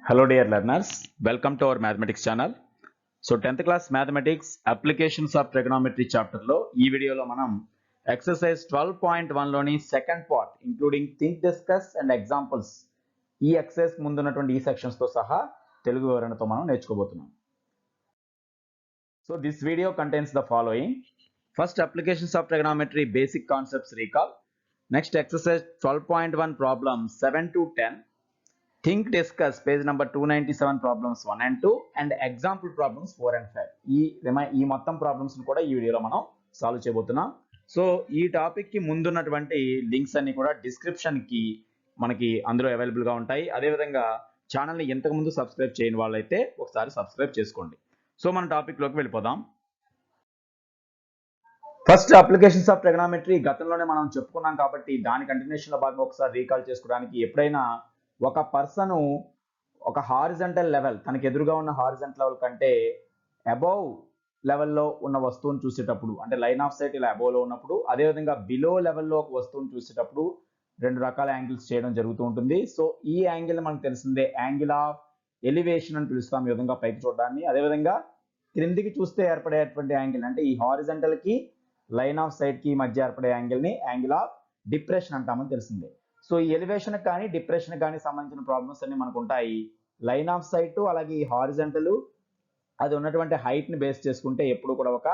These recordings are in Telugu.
Hello dear learners, welcome to our mathematics channel. So 10th class mathematics applications of trigonometry chapter లో ఈ వీడియోలో మనం exercise 12.1 లోని second part including think discuss and examples ఈ ఎక్సర్సైజ్ ముందున్నటువంటి ఈ సెక్షన్స్ తో సహా తెలుగు వివరణతో మనం నేర్చుకోబోతున్నాం. So this video contains the following: first, applications of trigonometry basic concepts recall. Next, exercise 12.1 problems 7 to 10. Think discuss page number 297 problems 1 and 2 and example problems 4 and 5. ఈ మొత్తం ప్రాబ్లమ్స్ ని కూడా ఈ వీడియోలో మనం సాల్వ్ చేయబోతున్నాం. సో ఈ టాపిక్ కి ముందున్నటువంటి లింక్స్ అన్ని కూడా డిస్క్రిప్షన్ కి మనకి అందులో అవైలబుల్ గా ఉంటాయి. అదే విధంగా ఛానల్ ని ఇంతకు ముందు సబ్స్క్రైబ్ చేయని వాళ్ళైతే ఒకసారి సబ్స్క్రైబ్ చేసుకోండి. సో మన టాపిక్ లోకి వెళ్ళిపోదాం. ఫస్ట్, అప్లికేషన్స్ ఆఫ్ ట్రిగనామెట్రీ గతంలోనే మనం చెప్పుకున్నాం కాబట్టి దాని కంటిన్యూషన్ లో భాగంగా ఒకసారి రీకాల్ చేసుకోవడానికి, ఎప్పుడైనా ఒక పర్సన్ ఒక హారిజంటల్ లెవెల్, తనకి ఎదురుగా ఉన్న హారిజంటల్ లెవెల్ కంటే అబౌవ్ లెవెల్లో ఉన్న వస్తువును చూసేటప్పుడు, అంటే లైన్ ఆఫ్ సైట్ ఇలా అబౌవ్ లో ఉన్నప్పుడు, అదేవిధంగా బిలో లెవెల్లో ఒక వస్తువును చూసేటప్పుడు రెండు రకాల యాంగిల్స్ చేయడం జరుగుతూ ఉంటుంది. సో ఈ యాంగిల్ మనకు తెలిసిందే యాంగిల్ ఆఫ్ ఎలివేషన్ అని పిలుస్తాం, ఈ విధంగా పైకి చూడడాన్ని. అదేవిధంగా క్రిందికి చూస్తే ఏర్పడేటువంటి యాంగిల్, అంటే ఈ హారిజంటల్ కి లైన్ ఆఫ్ సైట్ కి మధ్య ఏర్పడే యాంగిల్ ని యాంగిల్ ఆఫ్ డిప్రెషన్ అంటామని తెలిసిందే. సో ఈ ఎలివేషన్ కానీ డిప్రెషన్ కానీ సంబంధించిన ప్రాబ్లమ్స్ అన్ని మనకు ఉంటాయి. లైన్ ఆఫ్ సైట్ అలాగే ఈ హారిజంటల్ అది ఉన్నటువంటి హైట్ ని బేస్ చేసుకుంటే ఎప్పుడు కూడా ఒక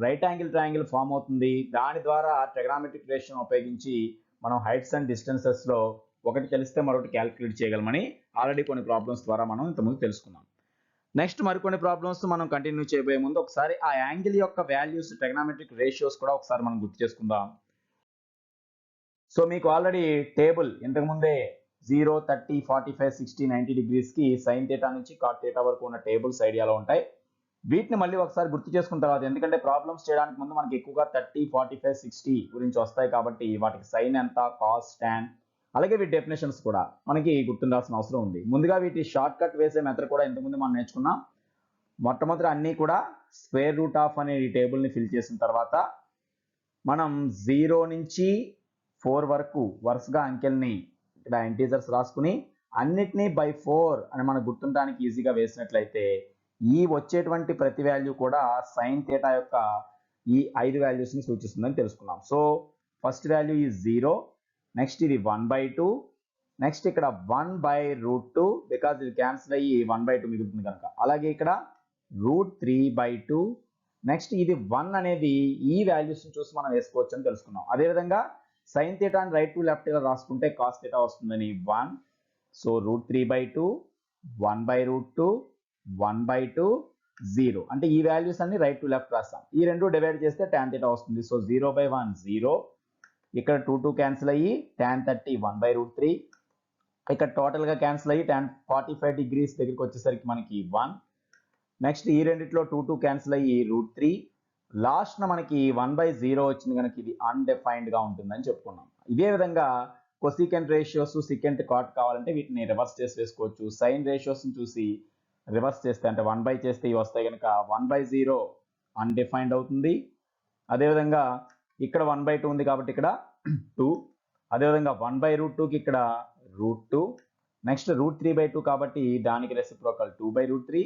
రైట్ యాంగిల్ ట్రయాంగిల్ ఫామ్ అవుతుంది. దాని ద్వారా ట్రిగనామెట్రిక్ రేషియో ఉపయోగించి మనం హైట్స్ అండ్ డిస్టెన్సెస్ లో ఒకటి తెలిస్తే మరొకటి క్యాలిక్యులేట్ చేయగలమని ఆల్రెడీ కొన్ని ప్రాబ్లమ్స్ ద్వారా మనం ఇంతకుముందు తెలుసుకున్నాం. నెక్స్ట్ మరికొన్ని ప్రాబ్లమ్స్ మనం కంటిన్యూ చేయబోయే ముందు ఒకసారి ఆ యాంగిల్ యొక్క వాల్యూస్, ట్రిగనామెట్రిక్ రేషియోస్ కూడా ఒకసారి మనం గుర్తు చేసుకుందాం. సో మీకు ఆల్రెడీ టేబుల్ ఇంతకుముందే 0, 30, 45, 60, 90 డిగ్రీస్ కి సైన్ థీటా నుంచి కాట్ థీటా వరకు ఉన్న టేబుల్స్ ఐడియాలో ఉంటాయి. వీటిని మళ్ళీ ఒకసారి గుర్తు చేసుకున్న తర్వాత, ఎందుకంటే ప్రాబ్లమ్స్ చేయడానికి ముందు మనకి ఎక్కువగా 30, 45, 60 గురించి వస్తాయి కాబట్టి వాటికి సైన్ ఎంత, కాస్, టాన్, అలాగే వీటి డెఫినేషన్స్ కూడా మనకి గుర్తుండాల్సిన అవసరం ఉంది. ముందుగా వీటి షార్ట్ కట్ వేసే మెథడ్ కూడా ఇంతకుముందు మనం నేర్చుకున్నాం. మొట్టమొదటి అన్నీ కూడా స్క్వేర్ రూట్ ఆఫ్ అనే ఈ టేబుల్ ని ఫిల్ చేసిన తర్వాత మనం 0 నుంచి 4 వరకు వరుసగా అంకెల్ని ఇక్కడ ఇంటీజర్స్ రాసుకుని అన్నిటినీ బై 4 అని మనకు గుర్తుండడానికి ఈజీగా వేసినట్లయితే ఈ వచ్చేటువంటి ప్రతి వాల్యూ కూడా సైన్ థీటా యొక్క ఈ 5 వాల్యూస్ ని సూచిస్తుందని తెలుసుకున్నాం. సో ఫస్ట్ వాల్యూ ఈ 0, నెక్స్ట్ ఇది 1/2, నెక్స్ట్ ఇక్కడ 1/√2 బికాజ్ ఇది క్యాన్సిల్ అయ్యి 1/2 మిగులుతుంది కనుక, అలాగే ఇక్కడ √3/2, నెక్స్ట్ ఇది 1 అనేది ఈ వాల్యూస్ ని చూసి మనం వేసుకోవచ్చు అని తెలుసుకున్నాం. అదేవిధంగా సైన్ థీటా అని రైట్ టు లెఫ్ట్ ఇలా రాసుకుంటే కాస్ థీటా వస్తుందని 1, సో √3/2, 1/√2, 1/2, 0, అంటే ఈ వాల్యూస్ అన్ని రైట్ టు లెఫ్ట్ రాస్తాం. ఈ రెండు డివైడ్ చేస్తే tan థీటా వస్తుంది. సో 0/1 0, ఇక్కడ 2 క్యాన్సిల్ అయ్యి tan 30 1/√3, ఇక్కడ టోటల్ గా క్యాన్సిల్ అయ్యి tan 45 డిగ్రీస్ దగ్గరికి వచ్చేసరికి మనకి 1, నెక్స్ట్ ఈ రెండిట్లో 2 క్యాన్సిల్ అయ్యి √3, లాస్ట్ మనకి 1/0 వచ్చింది కనుక ఇది అన్డిఫైన్డ్ గా ఉంటుందని చెప్పుకున్నాం. ఇదే విధంగా కొసీకెంట్ రేషియోస్, సికెంట్ కాట్ కావాలంటే వీటిని రివర్స్ చేసి వేసుకోవచ్చు. సైన్ రేషియోస్ ని చూసి రివర్స్ చేస్తే, అంటే 1/, చేస్తే ఇవి వస్తాయి కనుక 1/0 అన్డిఫైన్డ్ అవుతుంది. అదేవిధంగా ఇక్కడ 1/2 ఉంది కాబట్టి ఇక్కడ 2, అదేవిధంగా 1/√2కి ఇక్కడ √2, నెక్స్ట్ √3/2 కాబట్టి దానికి రెసిప్రోకల్ 2/√3,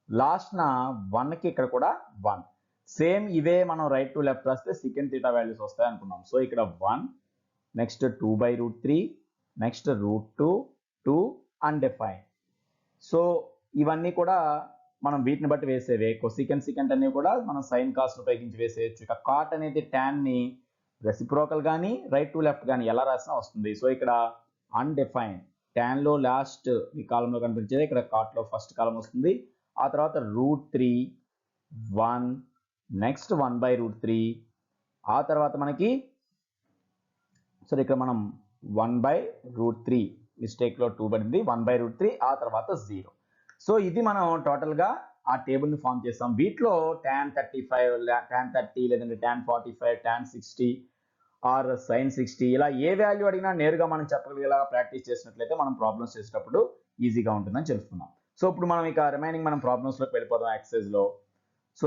లాస్ట్ నా 1కి ఇక్కడ కూడా 1. సేమ్ ఇవే మనం రైట్ టు లెఫ్ట్ రాస్తే సికెంట్ థీటా వాల్యూస్ వస్తాయి అనుకున్నాం. సో ఇక్కడ 1, నెక్స్ట్ 2/√3, నెక్స్ట్ √2, 2 అన్డిఫైన్డ్. సో ఇవన్నీ కూడా మనం వీటిని బట్టి వేసేవే. కొసీకెంట్, సికెంట్ అన్ని కూడా మనం సైన్ కాస్ట్ ఉపయోగించి వేసేయచ్చు. ఇక కాట్ అనేది టాన్ ని రెసిప్రోకల్ కానీ రైట్ టు లెఫ్ట్ కానీ ఎలా రాసినా వస్తుంది. సో ఇక్కడ అన్డిఫైన్డ్, టాన్ లో లాస్ట్ ఈ కాలంలో కనిపించేది, ఇక్కడ కాట్ లో ఫస్ట్ కాలం వస్తుంది. ఆ తర్వాత √3, 1, నెక్స్ట్ 1/√3, ఆ తర్వాత మనకి సో ఇక్కడ మనం 1/√3 మిస్టేక్ లో 2 పడింది, 1/√3, ఆ తర్వాత 0. సో ఇది మనం టోటల్ గా ఆ టేబుల్ ని ఫామ్ చేస్తాం. వీటిలో tan 35, tan 30, లేదంటే tan 45, tan 60 ఆర్ sin 60 ఇలా ఏ వాల్యూ అడిగినా నేరుగా మనం చెప్పగలిగేలాగా ప్రాక్టీస్ చేసినట్లయితే మనం ప్రాబ్లమ్స్ చేసేటప్పుడు ఈజీగా ఉంటుందని తెలుసుకున్నాం. సో ఇప్పుడు మనం ఇక రిమైనింగ్ మనం ప్రాబ్లమ్స్ లోకి వెళ్ళిపోదాం ఎక్సర్సైజ్ లో. సో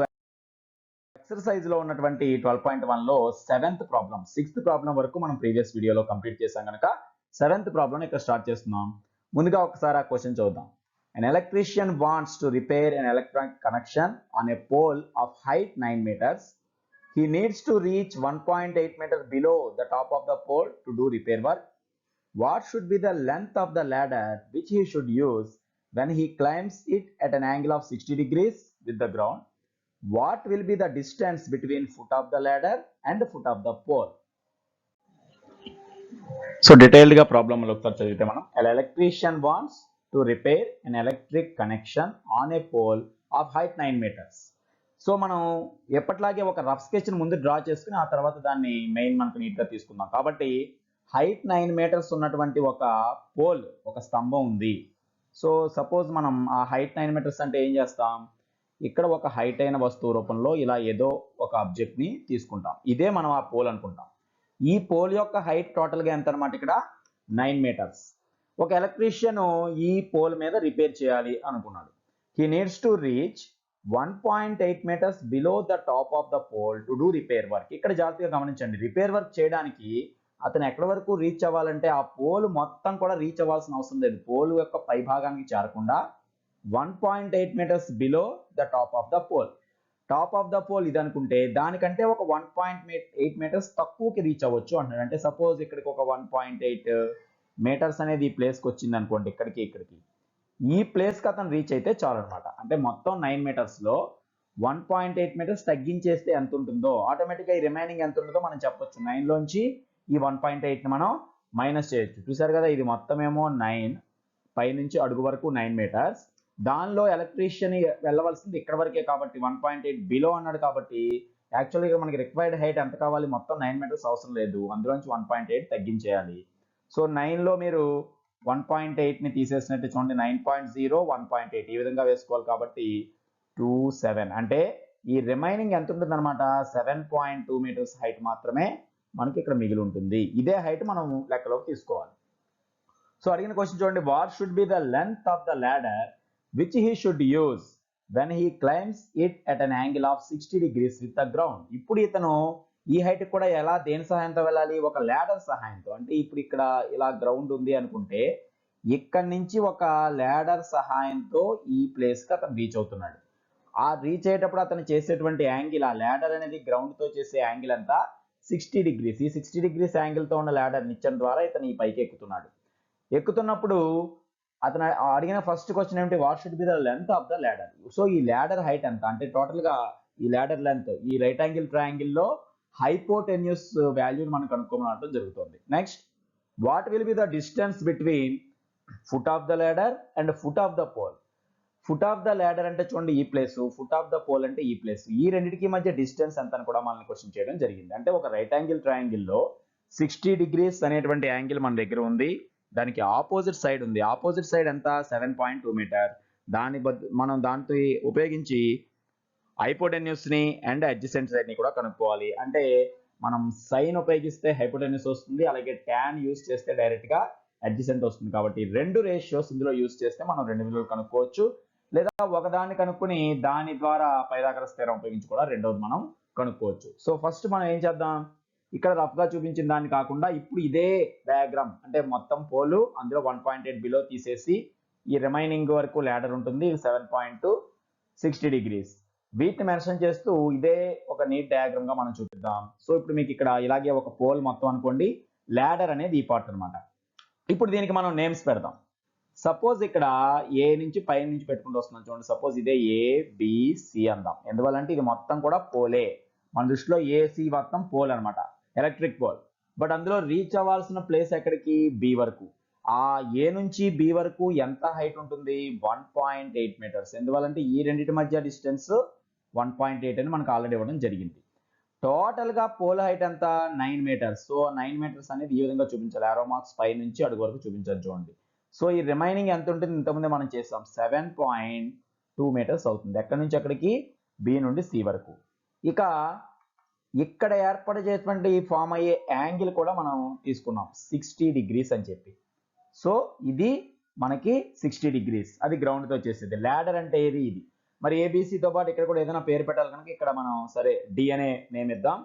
ఎక్సర్సైజ్ లో ఉన్నటువంటి 12.1 లో 7th ప్రాబ్లం, 6th ప్రాబ్లం వరకు మనం ప్రీవియస్ వీడియోలో కంప్లీట్ చేసాం కనుక 7th ప్రాబ్లం ఇక్కడ స్టార్ట్ చేస్తున్నాం. ముందుగా ఒకసారి ఆ క్వశ్చన్ చూద్దాం. An electrician wants to repair an electric connection on a pole of height 9 meters. He needs to reach 1.8 meters below the top of the pole to do repair work. What should be the length of the ladder which he should use when he climbs it at an angle of 60 degrees with the ground? What will be the distance between foot of the ladder and the foot of the pole? So డీటెయిల్డ్గా ప్రాబ్లమ్లో ఒకసారి చదివితే మనం an electrician wants to repair an electric connection on a pole of height 9 meters. So మనం ఎప్పట్లాగే ఒక రఫ్ స్కెచ్ని ముందు డ్రా చేసుకుని ఆ తర్వాత దాన్ని మెయిన్ మనకు నీట్గా తీసుకుందాం. కాబట్టి హైట్ 9 మీటర్స్ ఉన్నటువంటి ఒక పోల్, ఒక స్తంభం ఉంది. సో సపోజ్ మనం ఆ హైట్ 9 మీటర్స్ అంటే ఏం చేస్తాం, ఇక్కడ ఒక హైట్ అయిన వస్తువు రూపంలో ఇలా ఏదో ఒక ఆబ్జెక్ట్ని తీసుకుంటాం. ఇదే మనం ఆ పోల్ అనుకుంటాం. ఈ పోల్ యొక్క హైట్ టోటల్గా ఎంత అనమాట, ఇక్కడ 9 మీటర్స్. ఒక ఎలక్ట్రీషియన్ ఈ పోల్ మీద రిపేర్ చేయాలి అనుకున్నాడు. He needs to reach 1.8 meters below the top of the pole to do repair work. ఇక్కడ జాగ్రత్తగా గమనించండి, రిపేర్ వర్క్ చేయడానికి అతను ఎక్కడి వరకు రీచ్ అవ్వాలంటే ఆ పోల్ మొత్తం కూడా రీచ్ అవ్వాల్సిన అవసరం లేదు. పోల్ యొక్క పై భాగానికి చేరకుండా 1.8 meters below the top of the pole. Top of the pole ఇది అనుకుంటే దానికంటే ఒక 1.8 meters తక్కువకి రీచ్ అవ్వచ్చు అంటాడు. అంటే సపోజ్ ఇక్కడికి ఒక 1.8 meters అనేది ఈ ప్లేస్కి వచ్చింది అనుకోండి, ఇక్కడికి ఈ ప్లేస్కి అతను రీచ్ అయితే చాలు అనమాట. అంటే మొత్తం 9 మీటర్స్లో 1.8 meters తగ్గించేస్తే ఎంత ఉంటుందో ఆటోమేటిక్గా ఈ రిమైనింగ్ ఎంత ఉంటుందో మనం చెప్పొచ్చు. 9లోంచి ఈ 1.8ని మనం మైనస్ చేయొచ్చు. చూసారు కదా, ఇది మొత్తం ఏమో 9, పైనుంచి అడుగు వరకు 9 meters. దానిలో ఎలక్ట్రీషియన్ వెళ్ళవలసింది ఇక్కడ వరకే కాబట్టి 1.8 బిలో అన్నాడు. కాబట్టి యాక్చువల్గా మనకి రిక్వైర్డ్ హైట్ ఎంత కావాలి, మొత్తం 9 meters అవసరం లేదు, అందులోంచి 1.8 తగ్గించేయాలి. సో 9లో మీరు 1.8ని తీసేసినట్టు చూడండి, 9.0 1.8 ఈ విధంగా వేసుకోవాలి. కాబట్టి 27 అంటే ఈ రిమైనింగ్ ఎంత ఉంటుంది అనమాట, 7.2 meters హైట్ మాత్రమే మనకి ఇక్కడ మిగిలి ఉంటుంది. ఇదే హైట్ మనం లెక్కలోకి తీసుకోవాలి. సో అడిగిన క్వశ్చన్ చూడండి, what should be the length of the ladder which he should use when he climbs it at an angle of 60 degrees with the ground. ఇప్పుడు ఇతను ఈ హైట్ కూడా ఎలా, దేని సహాయంతో వెళ్ళాలి, ఒక ల్యాడర్ సహాయంతో. అంటే ఇప్పుడు ఇక్కడ ఇలా గ్రౌండ్ ఉంది అనుకుంటే ఇక్కడి నుంచి ఒక ల్యాడర్ సహాయంతో ఈ ప్లేస్కి అతను రీచ్ అవుతున్నాడు. ఆ రీచ్ అయ్యేటప్పుడు అతను చేసేటువంటి యాంగిల్, ఆ ల్యాడర్ అనేది గ్రౌండ్తో చేసే యాంగిల్ అంతా 60 degrees. ఈ 60 degrees యాంగిల్తో ఉన్న ల్యాడర్ నిచ్చెన ద్వారా ఇతను ఈ పైకి ఎక్కుతున్నాడు. ఎక్కుతున్నప్పుడు అతను అడిగిన ఫస్ట్ క్వశ్చన్ ఏమిటి, what should be the length of the ladder. So ఈ ల్యాడర్ హైట్ ఎంత అంటే టోటల్గా ఈ ల్యాడర్ లెంత్ ఈ రైట్ యాంగిల్ ట్రయాంగిల్లో హైపోటెన్యూస్ వాల్యూని మనం కనుక్కోవడం జరుగుతుంది. Next, what will be the distance between foot of the ladder and foot of the pole. Foot of the ladder అంటే చూడండి ఈ place, foot of the pole అంటే ఈ ప్లేస్. ఈ రెండింటికి మధ్య డిస్టెన్స్ ఎంత అని కూడా మనల్ని క్వశ్చన్ చేయడం జరిగింది. అంటే ఒక రైట్ యాంగిల్ ట్రయాంగిల్లో 60 degrees అనేటువంటి యాంగిల్ మన దగ్గర ఉంది, దానికి ఆపోజిట్ సైడ్ ఉంది. ఆపోజిట్ సైడ్ ఎంత, 7.2 meter. మనం దాంతో ఉపయోగించి హైపోటెన్యూస్ని అండ్ అడ్జసెంట్ సైడ్ని కూడా కనుక్కోవాలి. అంటే మనం సైన్ ఉపయోగిస్తే హైపోటెన్యూస్ వస్తుంది, అలాగే ట్యాన్ యూస్ చేస్తే డైరెక్ట్గా అడ్జసెంట్ వస్తుంది. కాబట్టి రెండు రేషియోస్ ఇందులో యూస్ చేస్తే మనం రెండు విలువలు కనుక్కోవచ్చు, లేదా ఒకదాన్ని కనుక్కుని దాని ద్వారా పైథాగరస్ థీరం ఉపయోగించి కూడా రెండోది మనం కనుక్కోవచ్చు. సో ఫస్ట్ మనం ఏం చేద్దాం, ఇక్కడ రఫ్గా చూపించిన దాన్ని కాకుండా ఇప్పుడు ఇదే డయాగ్రామ్, అంటే మొత్తం పోలు అందులో 1.8 బిలో తీసేసి ఈ రిమైనింగ్ వరకు ల్యాడర్ ఉంటుంది 7.60 degrees. వీటిని మెన్షన్ చేస్తూ ఇదే ఒక నీట్ డయాగ్రామ్గా మనం చూపిద్దాం. సో ఇప్పుడు మీకు ఇక్కడ ఇలాగే ఒక పోల్ మొత్తం అనుకోండి, ల్యాడర్ అనేది ఈ పార్ట్ అనమాట. ఇప్పుడు దీనికి మనం నేమ్స్ పెడదాం. సపోజ్ ఇక్కడ ఏ నుంచి పై నుంచి పెట్టుకుంటూ వస్తున్నాం చూడండి. సపోజ్ ఇదే ABC అందాం. ఎందువల్లంటే ఇది మొత్తం కూడా పోలే, మన దృష్టిలో ఏసీ మొత్తం పోల్ అనమాట, ఎలక్ట్రిక్ పోల్. బట్ అందులో రీచ్ అవ్వాల్సిన ప్లేస్ ఎక్కడికి, బి వరకు. ఆ ఏ నుంచి బి వరకు ఎంత హైట్ ఉంటుంది, 1.8 meters. ఎందువల్లంటే ఈ రెండింటి మధ్య డిస్టెన్స్ 1.8 అని మనకు ఆల్రెడీ ఇవ్వడం జరిగింది. టోటల్గా పోల్ హైట్ ఎంత, 9 meters. సో 9 meters అనేది ఈ విధంగా చూపించాలి, ఆరో మార్క్స్ పై నుంచి అడుగు వరకు చూపించాలి చూడండి. సో ఈ రిమైనింగ్ ఎంత ఉంటుంది, ఇంతకుముందే మనం చేసాం, 7.2 meters అవుతుంది. ఎక్కడి నుంచి ఎక్కడికి, బి నుండి సి వరకు. ఇక ఇక్కడ ఏర్పడేటువంటి ఫామ్ అయ్యే యాంగిల్ కూడా మనం తీసుకున్నాం 60 degrees అని చెప్పి. సో ఇది మనకి 60 degrees, అది గ్రౌండ్తో చేసేది. ల్యాడర్ అంటే ఏది, ఇది. మరి ఏబీసీతో పాటు ఇక్కడ కూడా ఏదైనా పేరు పెట్టాలి కనుక ఇక్కడ మనం సరే డి అనే నేమ్ ఇద్దాం.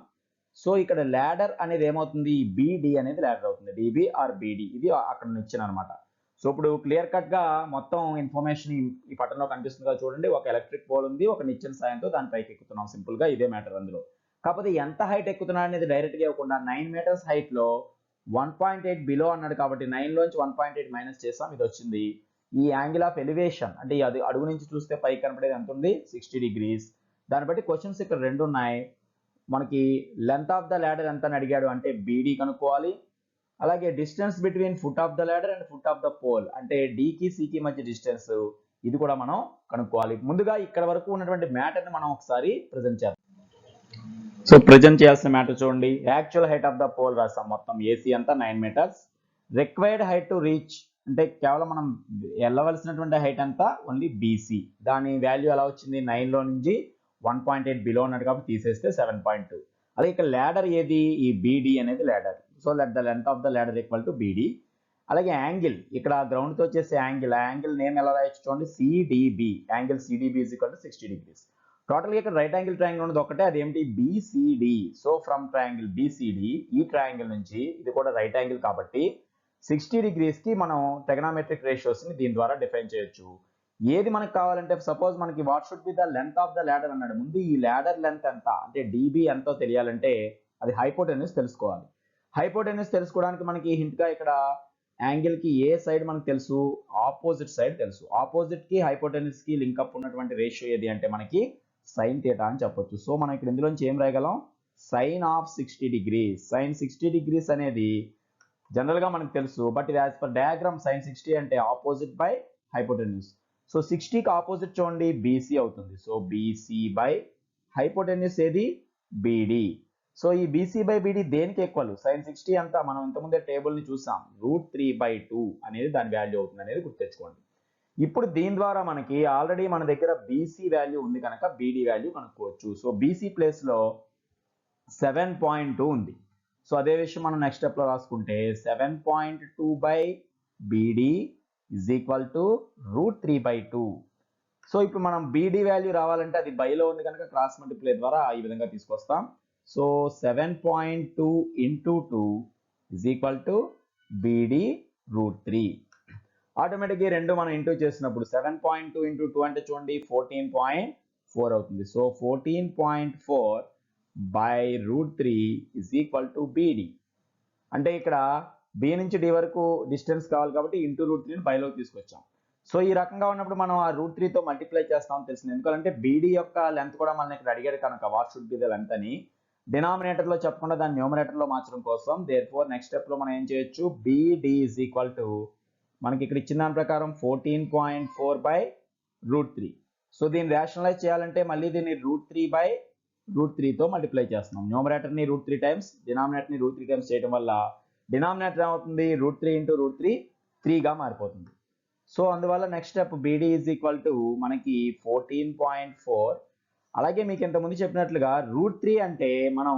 సో ఇక్కడ ల్యాడర్ అనేది ఏమవుతుంది, బిడి అనేది ల్యాడర్ అవుతుంది, డిబి ఆర్ బిడి, ఇది అక్కడ నిచ్చెన అనమాట. సో ఇప్పుడు క్లియర్ కట్గా మొత్తం ఇన్ఫర్మేషన్ ఈ పటంలో కనిపిస్తుంది కదా చూడండి. ఒక ఎలక్ట్రిక్ పోల్ ఉంది, ఒక నిచ్చెన సాయంతో దాని పైకి ఎక్కుతున్నాం. సింపుల్గా ఇదే మ్యాటర్ అందులో. కాకపోతే ఎంత హైట్ ఎక్కుతున్నా అనేది డైరెక్ట్గా ఇవ్వకుండా 9 మీటర్స్ హైట్లో 1.8 బిలో అన్నాడు కాబట్టి 9లోంచి 1.8 మైనస్ చేసాం, ఇది వచ్చింది. ఈ యాంగిల్ ఆఫ్ ఎలివేషన్ అంటే అది అడుగు నుంచి చూస్తే పైకి కనపడేది ఎంత ఉంది, 60 degrees. దాన్ని బట్టి క్వశ్చన్స్ ఇక్కడ 2 ఉన్నాయి. మనకి లెంత్ ఆఫ్ ద ల్యాడర్ ఎంత అని అడిగాడు అంటే బీడీ కనుక్కోవాలి. అలాగే distance between foot of the ladder and foot of the pole అంటే డీకి సికి మధ్య డిస్టెన్స్, ఇది కూడా మనం కనుక్కోవాలి. ముందుగా ఇక్కడ వరకు ఉన్నటువంటి మ్యాటర్ని మనం ఒకసారి ప్రజెంట్ చేద్దాం. సో ప్రజెంట్ చేయాల్సిన మ్యాటర్ చూడండి. Actual height of the pole రాస్తాం, మొత్తం ఏసీ అంతా 9 meters. Required height to reach అంటే కేవలం మనం వెళ్ళవలసినటువంటి హైట్ అంతా ఓన్లీ బీసీ. దాని వాల్యూ ఎలా వచ్చింది, 9లో నుంచి 1.8 బిలో ఉన్నట్టు కాబట్టి తీసేస్తే 7.2. అదే ఇక్కడ ల్యాడర్ ఏది, ఈ బీడీ అనేది ladder. So let the length of the ladder equal to beedi. అలాగే యాంగిల్, ఇక్కడ గ్రౌండ్తో వచ్చేసే యాంగిల్, ఆ యాంగిల్ నేమ్ ఎలా రాయొచ్చు చూడండి, CDB. Angle CDB is equal to 60 degrees. టోటల్గా ఇక్కడ రైట్ యాంగిల్ ట్రయాంగిల్ ఉన్నది ఒకటే, అది ఏమిటి, BCD. So from triangle BCD, ఈ ట్రయాంగిల్ నుంచి ఇది కూడా రైట్ యాంగిల్ కాబట్టి 60 degrees కి మనం ట్రిగనామెట్రిక్ రేషియోస్ని దీని ద్వారా డిఫైన్ చేయొచ్చు. ఏది మనకు కావాలంటే సపోజ్ మనకి what should be the length of the ladder అన్నాడు. ముందు ఈ ల్యాడర్ లెంత్ ఎంత అంటే డీబీ ఎంతో తెలియాలంటే అది హైపోటెన్యూస్ తెలుసుకోవాలి. హైపోటెన్యూస్ తెలుసుకోవడానికి మనకి హింట్గా ఇక్కడ యాంగిల్కి ఏ సైడ్ మనకు తెలుసు, ఆపోజిట్ సైడ్ తెలుసు. ఆపోజిట్కి హైపోటెన్యూస్కి లింకప్ ఉన్నటువంటి రేషియో ఏది అంటే మనకి సైన్ థీటా అని చెప్పొచ్చు. సో మనం ఇక్కడ ఇందులోంచి ఏం రాయగలం, sine of 60 degrees. Sine 60 degrees అనేది జనరల్గా మనకు తెలుసు, బట్ ఇది యాజ్ పర్ డయాగ్రామ్ సైన్ 60 అంటే ఆపోజిట్ బై హైపోటెన్యూస్. సో 60కి ఆపోజిట్ చూడండి బీసీ అవుతుంది. సో బీసీ బై హైపోటెన్యూస్ ఏది, బీడీ. సో ఈ బీసీ బై బీడీ దేనికి ఈక్వల్, సైన్ 60 అంతా మనం ఇంతకుముందే టేబుల్ని చూసాం, √3/2 అనేది దాని వాల్యూ అవుతుంది అనేది గుర్తుపెట్టుకోండి. ఇప్పుడు దీని ద్వారా మనకి ఆల్రెడీ మన దగ్గర బీసీ వాల్యూ ఉంది కనుక బీడీ వాల్యూ కనుక్కోవచ్చు. సో బీసీ ప్లేస్లో 7.2 ఉంది. సో అదే విషయం మనం నెక్స్ట్ స్టెప్లో రాసుకుంటే 7.2 by BD is equal to √3/2. So ఇప్పుడు మనం బీడీ వాల్యూ రావాలంటే అది బైలో ఉంది కనుక క్రాస్ మల్టిప్లై ద్వారా ఈ విధంగా తీసుకొస్తాం. So 7.2 into 2 is equal to beedi √3. ఆటోమేటిక్గా రెండు మనం ఇంటూ చేసినప్పుడు 7.2 into 2 అంటే చూడండి 14.4 అవుతుంది. So 14.4 by √3 is equal to beedi. అంటే ఇక్కడ బి నుంచి డి వరకు డిస్టెన్స్ కావాలి కాబట్టి ఇంటూ √3ని బైలోకి తీసుకొచ్చాం. సో ఈ రకంగా ఉన్నప్పుడు మనం ఆ √3తో మల్టిప్లై చేస్తామని తెలిసింది. ఎందుకంటే బీడీ యొక్క లెంత్ కూడా మనల్ని ఇక్కడ అడిగాడు కనుక what should be the length అని డినామినేటర్లో చెప్పకుండా దాన్ని న్యూమరేటర్లో మార్చడం కోసం దేర్ఫోర్ నెక్స్ట్ స్టెప్లో మనం ఏం చేయొచ్చు, బీడీ ఈజ్ ఈక్వల్ టు మనకి ఇక్కడ ఇచ్చిన దాని ప్రకారం 14.4 బై √3. సో దీన్ని రేషనలైజ్ చేయాలంటే మళ్ళీ దీన్ని √3/√3తో మల్టిప్లై చేస్తున్నాం. న్యూమరేటర్ని √3 టైమ్స్, డినామినేటర్ని √3 టైమ్స్ చేయడం వల్ల డినామినేటర్ ఏమవుతుంది, √3 into √3 3గా మారిపోతుంది. సో అందువల్ల next step BD is equal to మనకి 14.4. అలాగే మీకు ఇంతకుముందు చెప్పినట్లుగా √3 అంటే మనం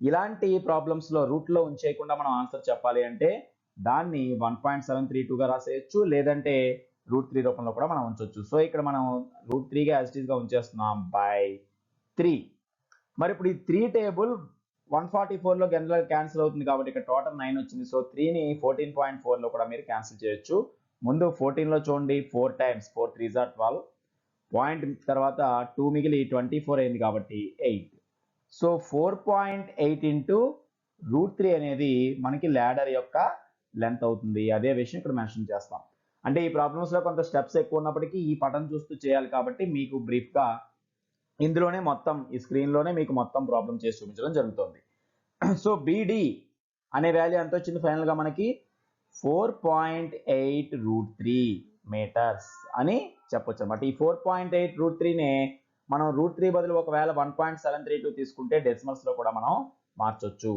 ఇలాంటి ప్రాబ్లమ్స్లో రూట్లో ఉంచేయకుండా మనం ఆన్సర్ చెప్పాలి అంటే దాన్ని 1.732గా రాసేయచ్చు, లేదంటే √3 రూపంలో కూడా మనం ఉంచవచ్చు. సో ఇక్కడ మనం √3గా యాజ్ ఇట్ ఈస్గా ఉంచేస్తున్నాం బై 3. మరి ఇప్పుడు ఈ 3 టేబుల్ 144లో జనరల్గా క్యాన్సిల్ అవుతుంది కాబట్టి ఇక్కడ టోటల్ 9 వచ్చింది. సో 3ని 14.4లో కూడా మీరు క్యాన్సిల్ చేయొచ్చు. ముందు 14లో చూడండి 4 times 4 3s are 12, పాయింట్ తర్వాత 2 మిగిలి 24 అయింది కాబట్టి 8. సో 4.8 into √3 అనేది మనకి ల్యాడర్ యొక్క లెంత్ అవుతుంది. అదే విషయం ఇక్కడ మెన్షన్ చేస్తాం. అంటే ఈ ప్రాబ్లమ్స్లో కొంత స్టెప్స్ ఎక్కువ ఉన్నప్పటికీ ఈ పటం చూస్తూ చేయాలి కాబట్టి మీకు బ్రీఫ్గా ఇందులోనే మొత్తం ఈ స్క్రీన్లోనే మీకు మొత్తం ప్రాబ్లం చేసి చూపించడం జరుగుతుంది. సో బీడీ అనే వాల్యూ ఎంత వచ్చింది ఫైనల్గా మనకి 4.8 √3 మీటర్స్ అని చెప్పొచ్చు అన్నమాట. ఈ 4.8 √3నే మనం √3 బదులు ఒకవేళ 1.732 తీసుకుంటే డెసిమల్స్లో కూడా మనం మార్చొచ్చు.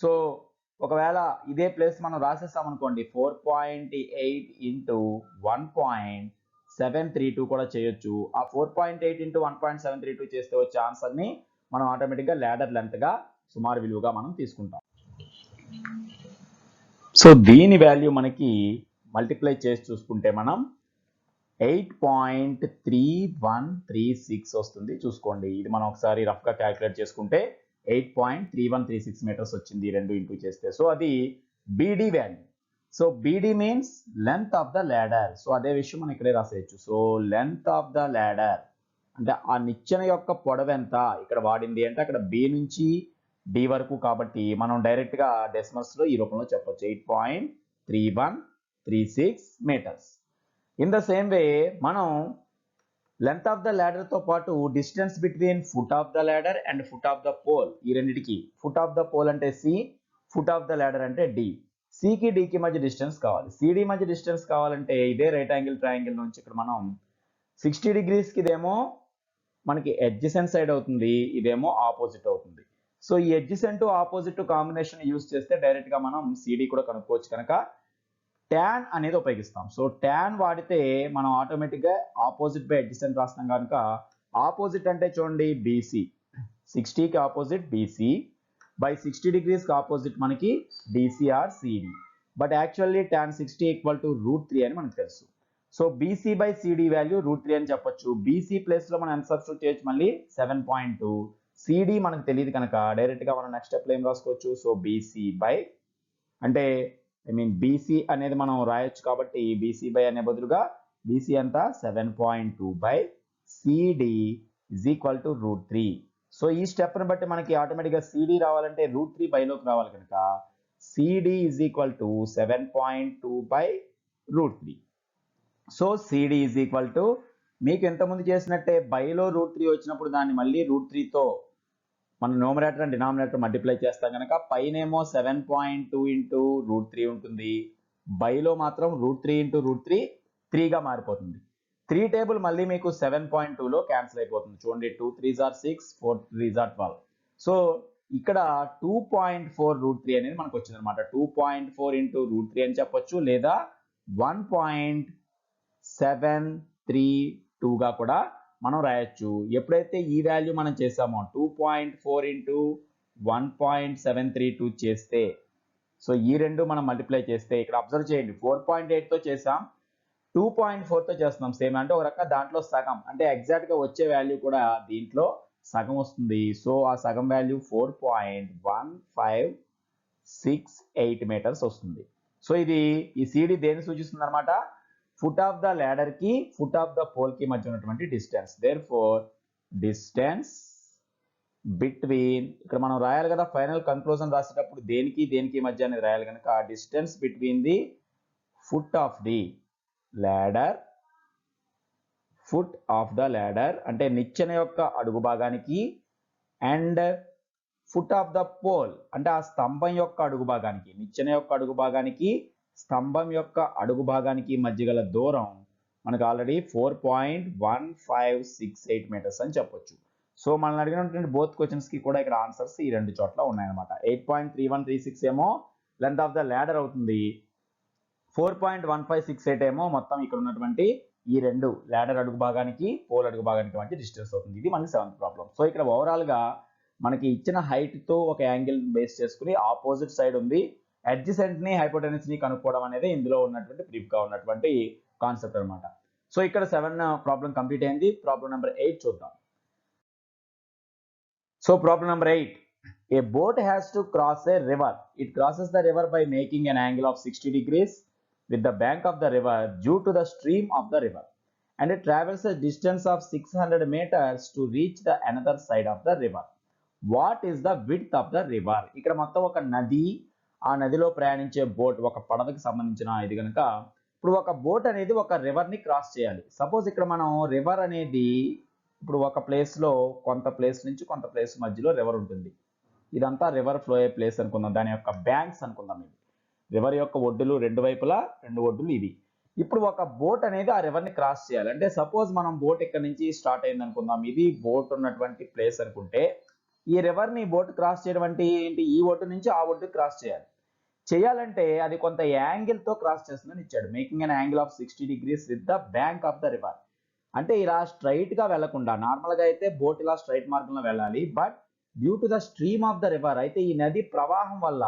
సో ఒకవేళ ఇదే ప్లేస్ మనం రాసేస్తాం అనుకోండి 4.8 into 1.732 కూడా చేయొచ్చు. ఆ 4.8 into 1.732 చేస్తే వచ్చే ఆన్సర్ని మనం ఆటోమేటిక్గా ల్యాడర్ లెంత్గా సుమారు విలువగా మనం తీసుకుంటాం. సో దీని వాల్యూ మనకి మల్టిప్లై చేసి చూసుకుంటే మనం 8.3136 వస్తుంది. చూసుకోండి, ఇది మనం ఒకసారి రఫ్గా క్యాలిక్యులేట్ చేసుకుంటే 8.3136 మీటర్స్ వచ్చింది, రెండు ఇంటూ చేస్తే. సో అది BD value. So BD means length of the ladder. So అదే విషయం మనం ఇక్కడే రాసేయచ్చు. So length of the ladder అంటే ఆ నిచ్చెన యొక్క పొడవు ఎంత ఇక్కడ వాడింది అంటే అక్కడ బి నుంచి డి వరకు కాబట్టి మనం డైరెక్ట్గా డెసిమల్స్లో ఈ రూపంలో చెప్పొచ్చు 8.3136 meters. In the same way మనం లెంత్ ఆఫ్ ద ల్యాడర్ తో పాటు distance between foot of the ladder and foot of the pole ఈ రెండింటికి ఫుట్ ఆఫ్ ద పోల్ అంటే C, foot of the ladder అంటే డి. సికి డికి మధ్య డిస్టెన్స్ కావాలి. సిడి మధ్య డిస్టెన్స్ కావాలంటే ఇదే రైట్ యాంగిల్ ట్రయాంగిల్ నుంచి ఇక్కడ మనం 60 degreesకి ఇదేమో మనకి ఎడ్జసెంట్ సైడ్ అవుతుంది, ఇదేమో ఆపోజిట్ అవుతుంది. సో ఈ ఎడ్జసెంట్ ఆపోజిట్ కాంబినేషన్ యూజ్ చేస్తే డైరెక్ట్ గా మనం సిడి కూడా కనుక్కోవచ్చు కనుక ట్యాన్ అనేది ఉపయోగిస్తాం. సో ట్యాన్ వాడితే మనం ఆటోమేటిక్గా ఆపోజిట్ బై అడ్జసెంట్ రాస్తాం కనుక ఆపోజిట్ అంటే చూడండి బీసీ, 60కి ఆపోజిట్ బీసీ బై 60 degreesకి ఆపోజిట్ మనకి DC or CD. But actually tan 60 equal to √3 అని మనకు తెలుసు. So BC by CD value √3 అని చెప్పొచ్చు. బీసీ ప్లేస్లో మనం ఎంత సబ్స్టిట్యూట్ చేయొచ్చు మళ్ళీ 7.2. సిడి మనకు తెలియదు కనుక డైరెక్ట్గా మనం నెక్స్ట్ స్టెప్లో ఏం రాసుకోవచ్చు. సో బీసీ బై అంటే బీసీ అనేది మనం రాయొచ్చు కాబట్టి బీసీ బై అనే బదులుగా బీసీ అంతా 7.2 by CD is equal to √3. So ఈ స్టెప్ని బట్టి మనకి ఆటోమేటిక్గా సిడి రావాలంటే √3 బైలోకి రావాలి కనుక CD is equal to 7.2 by √3. So CD is equal to మీకు ఎంతమంది చేసినట్టే బైలో √3 వచ్చినప్పుడు దాన్ని మళ్ళీ √3తో మనం న్యూమరేటర్ అండ్ డినామినేటర్ మల్టిప్లై చేస్తాం కనుక పైనేమో 7.2 ఇంటూ √3 ఉంటుంది, బైలో మాత్రం √3 ఇంటూ √3 3గా మారిపోతుంది. 3 టేబుల్ మళ్ళీ మీకు 7.2లో క్యాన్సిల్ అయిపోతుంది. చూడండి 2 3s are 6, 4 3s are 12. So ఇక్కడ 2.4 √3 అనేది మనకు వచ్చింది అనమాట. 2.4 ఇంటూ √3 అని చెప్పొచ్చు లేదా 1.732గా కూడా మనం రాయొచ్చు. ఎప్పుడైతే ఈ వాల్యూ మనం చేసామో 2.4 ఇంటూ 1.732 చేస్తే సో ఈ రెండు మనం మల్టిప్లై చేస్తే ఇక్కడ అబ్జర్వ్ చేయండి 4.8తో చేసాం, 2.4తో చేస్తున్నాం సేమ్ అంటే ఒక రకంగా దాంట్లో సగం అంటే ఎగ్జాక్ట్గా వచ్చే వాల్యూ కూడా దీంట్లో సగం వస్తుంది. సో ఆ సగం వాల్యూ 4.1568 మీటర్స్ వస్తుంది. సో ఇది ఈ సిడి దేన్ని సూచిస్తుంది అనమాట, ఫుట్ ఆఫ్ ద ల్యాడర్ కి ఫుట్ ఆఫ్ ద పోల్ కి మధ్య ఉన్నటువంటి డిస్టెన్స్. దేర్ఫోర్ డిస్టెన్స్ బిట్వీన్ ఇక్కడ మనం రాయాలి కదా ఫైనల్ కన్క్లూజన్ రాసేటప్పుడు దేనికి దేనికి మధ్య అనేది రాయాలి కనుక distance between the foot of the ladder, foot of the ladder అంటే నిచ్చెన యొక్క అడుగు భాగానికి and foot of the pole అంటే ఆ స్తంభం యొక్క అడుగు భాగానికి, నిచ్చెన యొక్క అడుగు భాగానికి స్తంభం యొక్క అడుగు భాగానికి మధ్య గల దూరం మనకు ఆల్రెడీ 4.1568 మీటర్స్ అని చెప్పొచ్చు. సో మనం అడిగినటువంటి బోత్ క్వశ్చన్స్ కి కూడా ఇక్కడ ఆన్సర్స్ ఈ రెండు చోట్ల ఉన్నాయన్నమాట. 8.3136 ఏమో లెంత్ ఆఫ్ ద ల్యాడర్ అవుతుంది, 4.1568 ఏమో మొత్తం ఇక్కడ ఉన్నటువంటి ఈ రెండు ల్యాడర్ అడుగు భాగానికి పోల్ అడుగు భాగానికి మధ్య డిస్టెన్స్ అవుతుంది. ఇది మనకి 7th ప్రాబ్లం. సో ఇక్కడ ఓవరాల్ గా మనకి ఇచ్చిన హైట్ తో ఒక యాంగిల్ బేస్ చేసుకుని ఆపోజిట్ సైడ్ ఉంది, అడ్జసెంట్ ని హైపోటెనస్ ని కనుక్కోవడం అనేది ఇందులో ఉన్నటువంటి బ్రీఫ్ గా ఉన్నటువంటి కాన్సెప్ట్ అన్నమాట. సో ఇక్కడ 7 ప్రాబ్లం కంప్లీట్ అయింది. ప్రాబ్లం నెంబర్ 8 చూద్దాం. So problem number 8, a boat has to cross a river. It crosses the river by making an angle of 60 degrees with the bank of the river due to the stream of the river, and it travels a distance of 600 meters to reach the another side of the river. What is the width of the river? ఇక్కడ మొత్తం ఒక నది, ఆ నదిలో ప్రయాణించే బోట్ ఒక పడవకి సంబంధించిన ఇది కనుక ఇప్పుడు ఒక బోట్ అనేది ఒక రివర్ ని క్రాస్ చేయాలి. సపోజ్ ఇక్కడ మనం రివర్ అనేది ఇప్పుడు ఒక ప్లేస్ లో కొంత ప్లేస్ నుంచి కొంత ప్లేస్ మధ్యలో రివర్ ఉంటుంది. ఇదంతా రివర్ ఫ్లో అయ్యే ప్లేస్ అనుకుందాం, దాని యొక్క బ్యాంక్స్ అనుకుందాం. ఇది రివర్ యొక్క ఒడ్డులు రెండు వైపులా రెండు ఒడ్డులు ఇవి. ఇప్పుడు ఒక బోట్ అనేది ఆ రివర్ ని క్రాస్ చేయాలి అంటే సపోజ్ మనం బోట్ ఇక్కడ నుంచి స్టార్ట్ అయింది అనుకుందాం, ఇది బోట్ ఉన్నటువంటి ప్లేస్ అనుకుంటే ఈ రివర్ ని బోట్ క్రాస్ చేయడం అంటే ఏంటి, ఈ ఒడ్డు నుంచి ఆ ఒడ్డు క్రాస్ చేయాలంటే అది కొంత యాంగిల్ తో క్రాస్ చేస్తుందని ఇచ్చాడు. Making an angle of 60 degrees with the bank of the river అంటే ఇలా స్ట్రైట్ గా వెళ్లకుండా నార్మల్ గా అయితే బోట్ ఇలా స్ట్రైట్ మార్గంలో వెళ్ళాలి, but due to the stream of the river అయితే ఈ నది ప్రవాహం వల్ల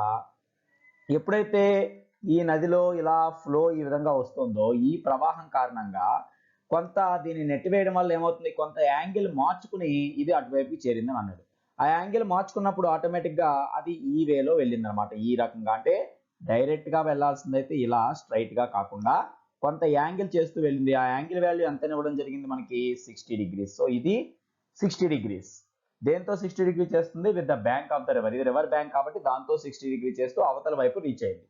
ఎప్పుడైతే ఈ నదిలో ఇలా ఫ్లో ఈ విధంగా వస్తుందో ఈ ప్రవాహం కారణంగా కొంత దీన్ని నెట్టివేయడం వల్ల ఏమవుతుంది, కొంత యాంగిల్ మార్చుకుని ఇది అటువైపుకి చేరింది అన్నాడు. ఆ యాంగిల్ మార్చుకున్నప్పుడు ఆటోమేటిక్ గా అది ఈ వేలో వెళ్ళింది అనమాట. ఈ రకంగా అంటే డైరెక్ట్ గా వెళ్ళాల్సిందైతే ఇలా స్ట్రైట్ గా కాకుండా కొంత యాంగిల్ చేస్తూ వెళ్ళింది. ఆ యాంగిల్ వాల్యూ ఎంత ఇవ్వడం జరిగింది మనకి 60 డిగ్రీస్. సో ఇది 60 డిగ్రీస్. దేంతో 60 డిగ్రీ చేస్తుంది? With the bank of the river. ఇది రివర్ బ్యాంక్ కాబట్టి దాంతో 60 డిగ్రీ చేస్తూ అవతల వైపు రీచ్ అయింది.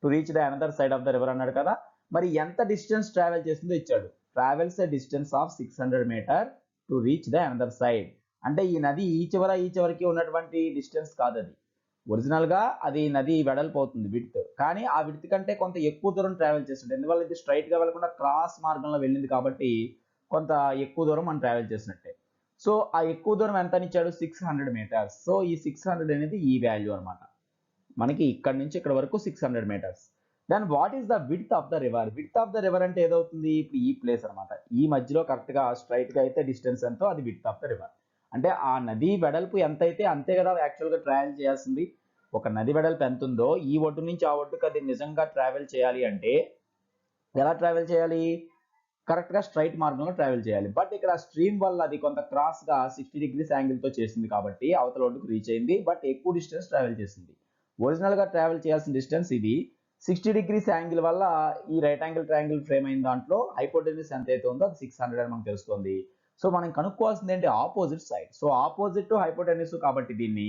To reach the another side of the river అన్నాడు కదా. మరి ఎంత డిస్టెన్స్ ట్రావెల్ చేస్తుందో ఇచ్చాడు. Travels a distance of 600 meter to reach the another side. అంటే ఈ నది ఈ చివరికి ఉన్నటువంటి డిస్టెన్స్ కాదు అది. ఒరిజినల్ గా అది నది వెడల్పు అవుతుంది విడ్త్, కానీ ఆ విడ్త్ కంటే కొంత ఎక్కువ దూరం ట్రావెల్ చేస్తుంది. ఎందువల్ల ఇది స్ట్రైట్ గా వెళ్లకుండా క్రాస్ మార్గంలో వెళ్ళింది కాబట్టి కొంత ఎక్కువ దూరం మనం ట్రావెల్ చేసినట్టే. సో ఆ ఎక్కువ దూరం ఎంత అని ఇచ్చాడు? 600 మీటర్స్. సో ఈ 600 అనేది ఈ వాల్యూ అనమాట. మనకి ఇక్కడ నుంచి ఇక్కడ వరకు 600 meters. Then what is the width of the river? Width of the river అంటే ఏదవుతుంది? ఇప్పుడు ఈ ప్లేస్ అనమాట. ఈ మధ్యలో కరెక్ట్ గా స్ట్రైట్ గా అయితే డిస్టెన్స్ ఎంతో అది విడ్త్ ఆఫ్ ద రివర్. అంటే ఆ నది వెడల్పు ఎంత అయితే అంతే కదా యాక్చువల్ గా ట్రావెల్ చేయాల్సింది. ఒక నది వెడల్పు ఎంత ఉందో ఈ ఒడ్డు నుంచి ఆ ఒడ్డుకి అది నిజంగా ట్రావెల్ చేయాలి అంటే ఎలా ట్రావెల్ చేయాలి? కరెక్ట్ గా స్ట్రైట్ మార్గంలో ట్రావెల్ చేయాలి. బట్ ఇక్కడ స్ట్రీమ్ వల్ల అది కొంత క్రాస్ గా 60 డిగ్రీస్ యాంగిల్ తో చేసింది కాబట్టి అవతల ఒడ్డుకు రీచ్ అయింది. బట్ ఎక్కువ డిస్టెన్స్ ట్రావెల్ చేసింది. ఒరిజినల్ గా ట్రావెల్ చేయాల్సిన డిస్టెన్స్ ఇది. 60 డిగ్రీస్ యాంగిల్ వల్ల ఈ రైట్ యాంగిల్ ట్రయాంగిల్ ఫ్రేమ్ అయిన దాంట్లో హైపోటెన్యూస్ ఎంత అయితే ఉందో అది 600 అని మనకు తెలుస్తుంది. సో మనం కనుక్కోవాల్సింది ఏంటి? Opposite side. So opposite to hypotenuse కాబట్టి దీన్ని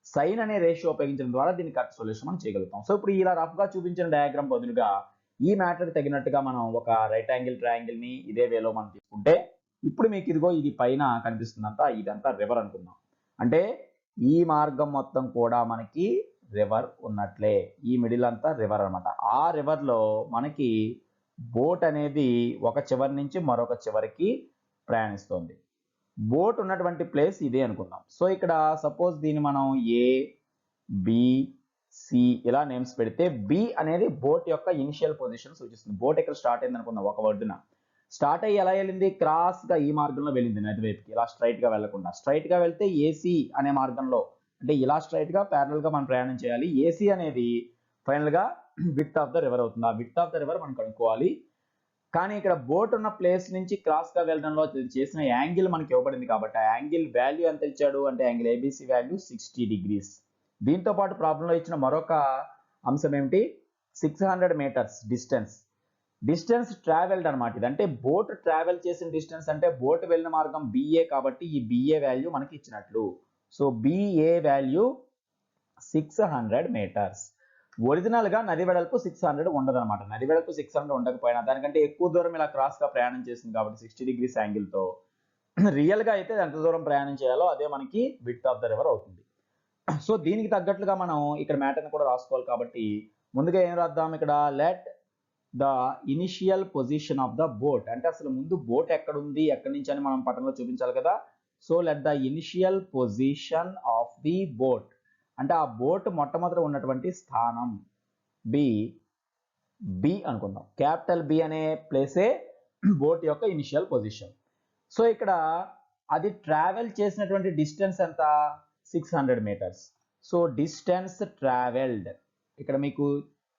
సైన్ అనే రేషియో ఉపయోగించడం ద్వారా దీన్ని కరెక్ట్ సొల్యూషన్ మనం చేయగలుగుతాం. సో ఇప్పుడు ఇలా రఫ్ గా చూపించిన డయాగ్రామ్ బదులుగా ఈ మ్యాటర్ తగినట్టుగా మనం ఒక రైట్ యాంగిల్ ట్రయాంగిల్ ని ఇదే వేలో మనం తీసుకుంటే ఇప్పుడు మీకు ఇదిగో ఇది పైన కనిపిస్తుందంతా ఇదంతా రివర్ అనుకుందాం. అంటే ఈ మార్గం మొత్తం కూడా మనకి రివర్ ఉన్నట్లే. ఈ మిడిల్ అంతా రివర్ అనమాట. ఆ రివర్ లో మనకి బోట్ అనేది ఒక చివరి నుంచి మరొక చివరికి ప్రయాణిస్తుంది. బోట్ ఉన్నటువంటి ప్లేస్ ఇదే అనుకుందాం. సో ఇక్కడ సపోజ్ దీన్ని మనం ఏ బి సి ఇలా నేమ్స్ పెడితే బి అనేది బోట్ యొక్క ఇనిషియల్ పొజిషన్ సూచిస్తుంది. బోట్ ఇక్కడ స్టార్ట్ అయింది అనుకుందాం ఒక ఒడ్డున. స్టార్ట్ అయ్యి ఎలా వెళ్ళింది? క్రాస్ గా ఈ మార్గంలో వెళ్ళింది నది వైపుకి. ఇలా స్ట్రైట్ గా వెళ్లకుండా స్ట్రైట్ గా వెళ్తే ఏసీ అనే మార్గంలో అంటే ఇలా స్ట్రైట్ గా ప్యారల్ గా మనం ప్రయాణం చేయాలి. ఏసీ అనేది ఫైనల్ గా విడ్త్ ఆఫ్ ద రివర్ అవుతుంది. ఆ విడ్త్ ఆఫ్ ద రివర్ మనం కనుక్కోవాలి. కానీ ఇక్కడ బోట్ ఉన్న ప్లేస్ నుంచి క్రాస్ గా వెళ్ళడంలో చేసిన యాంగిల్ మనకి ఇవ్వబడింది కాబట్టి ఆ యాంగిల్ వాల్యూ ఎంత ఇచ్చాడు అంటే యాంగిల్ ఏబిసి వాల్యూ 60 డిగ్రీస్. దీంతో పాటు ప్రాబ్లంలో ఇచ్చిన మరొక అంశం ఏమిటి? 600 మీటర్స్ డిస్టెన్స్ ట్రావెల్డ్ అనమాట. ఇది అంటే బోట్ ట్రావెల్ చేసిన డిస్టెన్స్ అంటే బోట్ వెళ్ళిన మార్గం బిఏ కాబట్టి ఈ బిఏ వాల్యూ మనకి ఇచ్చినట్లు. So BA value 600 meters. Original గా నది వెడల్పు 600 ఉండదు అనమాట. నది వెడల్పు 600 ఉండకపోయినా దానికంటే ఎక్కువ దూరం ఇలా క్రాస్ గా ప్రయాణం చేసింది కాబట్టి 60 డిగ్రీస్ యాంగిల్ తో రియల్ గా అయితే ఎంత దూరం ప్రయాణం చేయాలో అదే మనకి విడ్త్ ఆఫ్ ద రివర్ అవుతుంది. సో దీనికి తగ్గట్లుగా మనం ఇక్కడ మ్యాటర్ని కూడా రాసుకోవాలి కాబట్టి ముందుగా ఏం రాద్దాం? ఇక్కడ let the initial position of the boat అంటే అసలు ముందు బోట్ ఎక్కడ ఉంది ఎక్కడి నుంచి అని మనం పటంలో చూపించాలి కదా. So let the initial position of the boat అంటే ఆ బోట్ మొట్టమొదట ఉన్నటువంటి స్థానం బి అనుకుందాం. క్యాపిటల్ బి అనే ప్లేసే బోట్ యొక్క ఇనిషియల్ పొజిషన్. సో ఇక్కడ అది ట్రావెల్ చేసినటువంటి డిస్టెన్స్ ఎంత? 600 మీటర్స్. సో డిస్టెన్స్ ట్రావెల్డ్ ఇక్కడ మీకు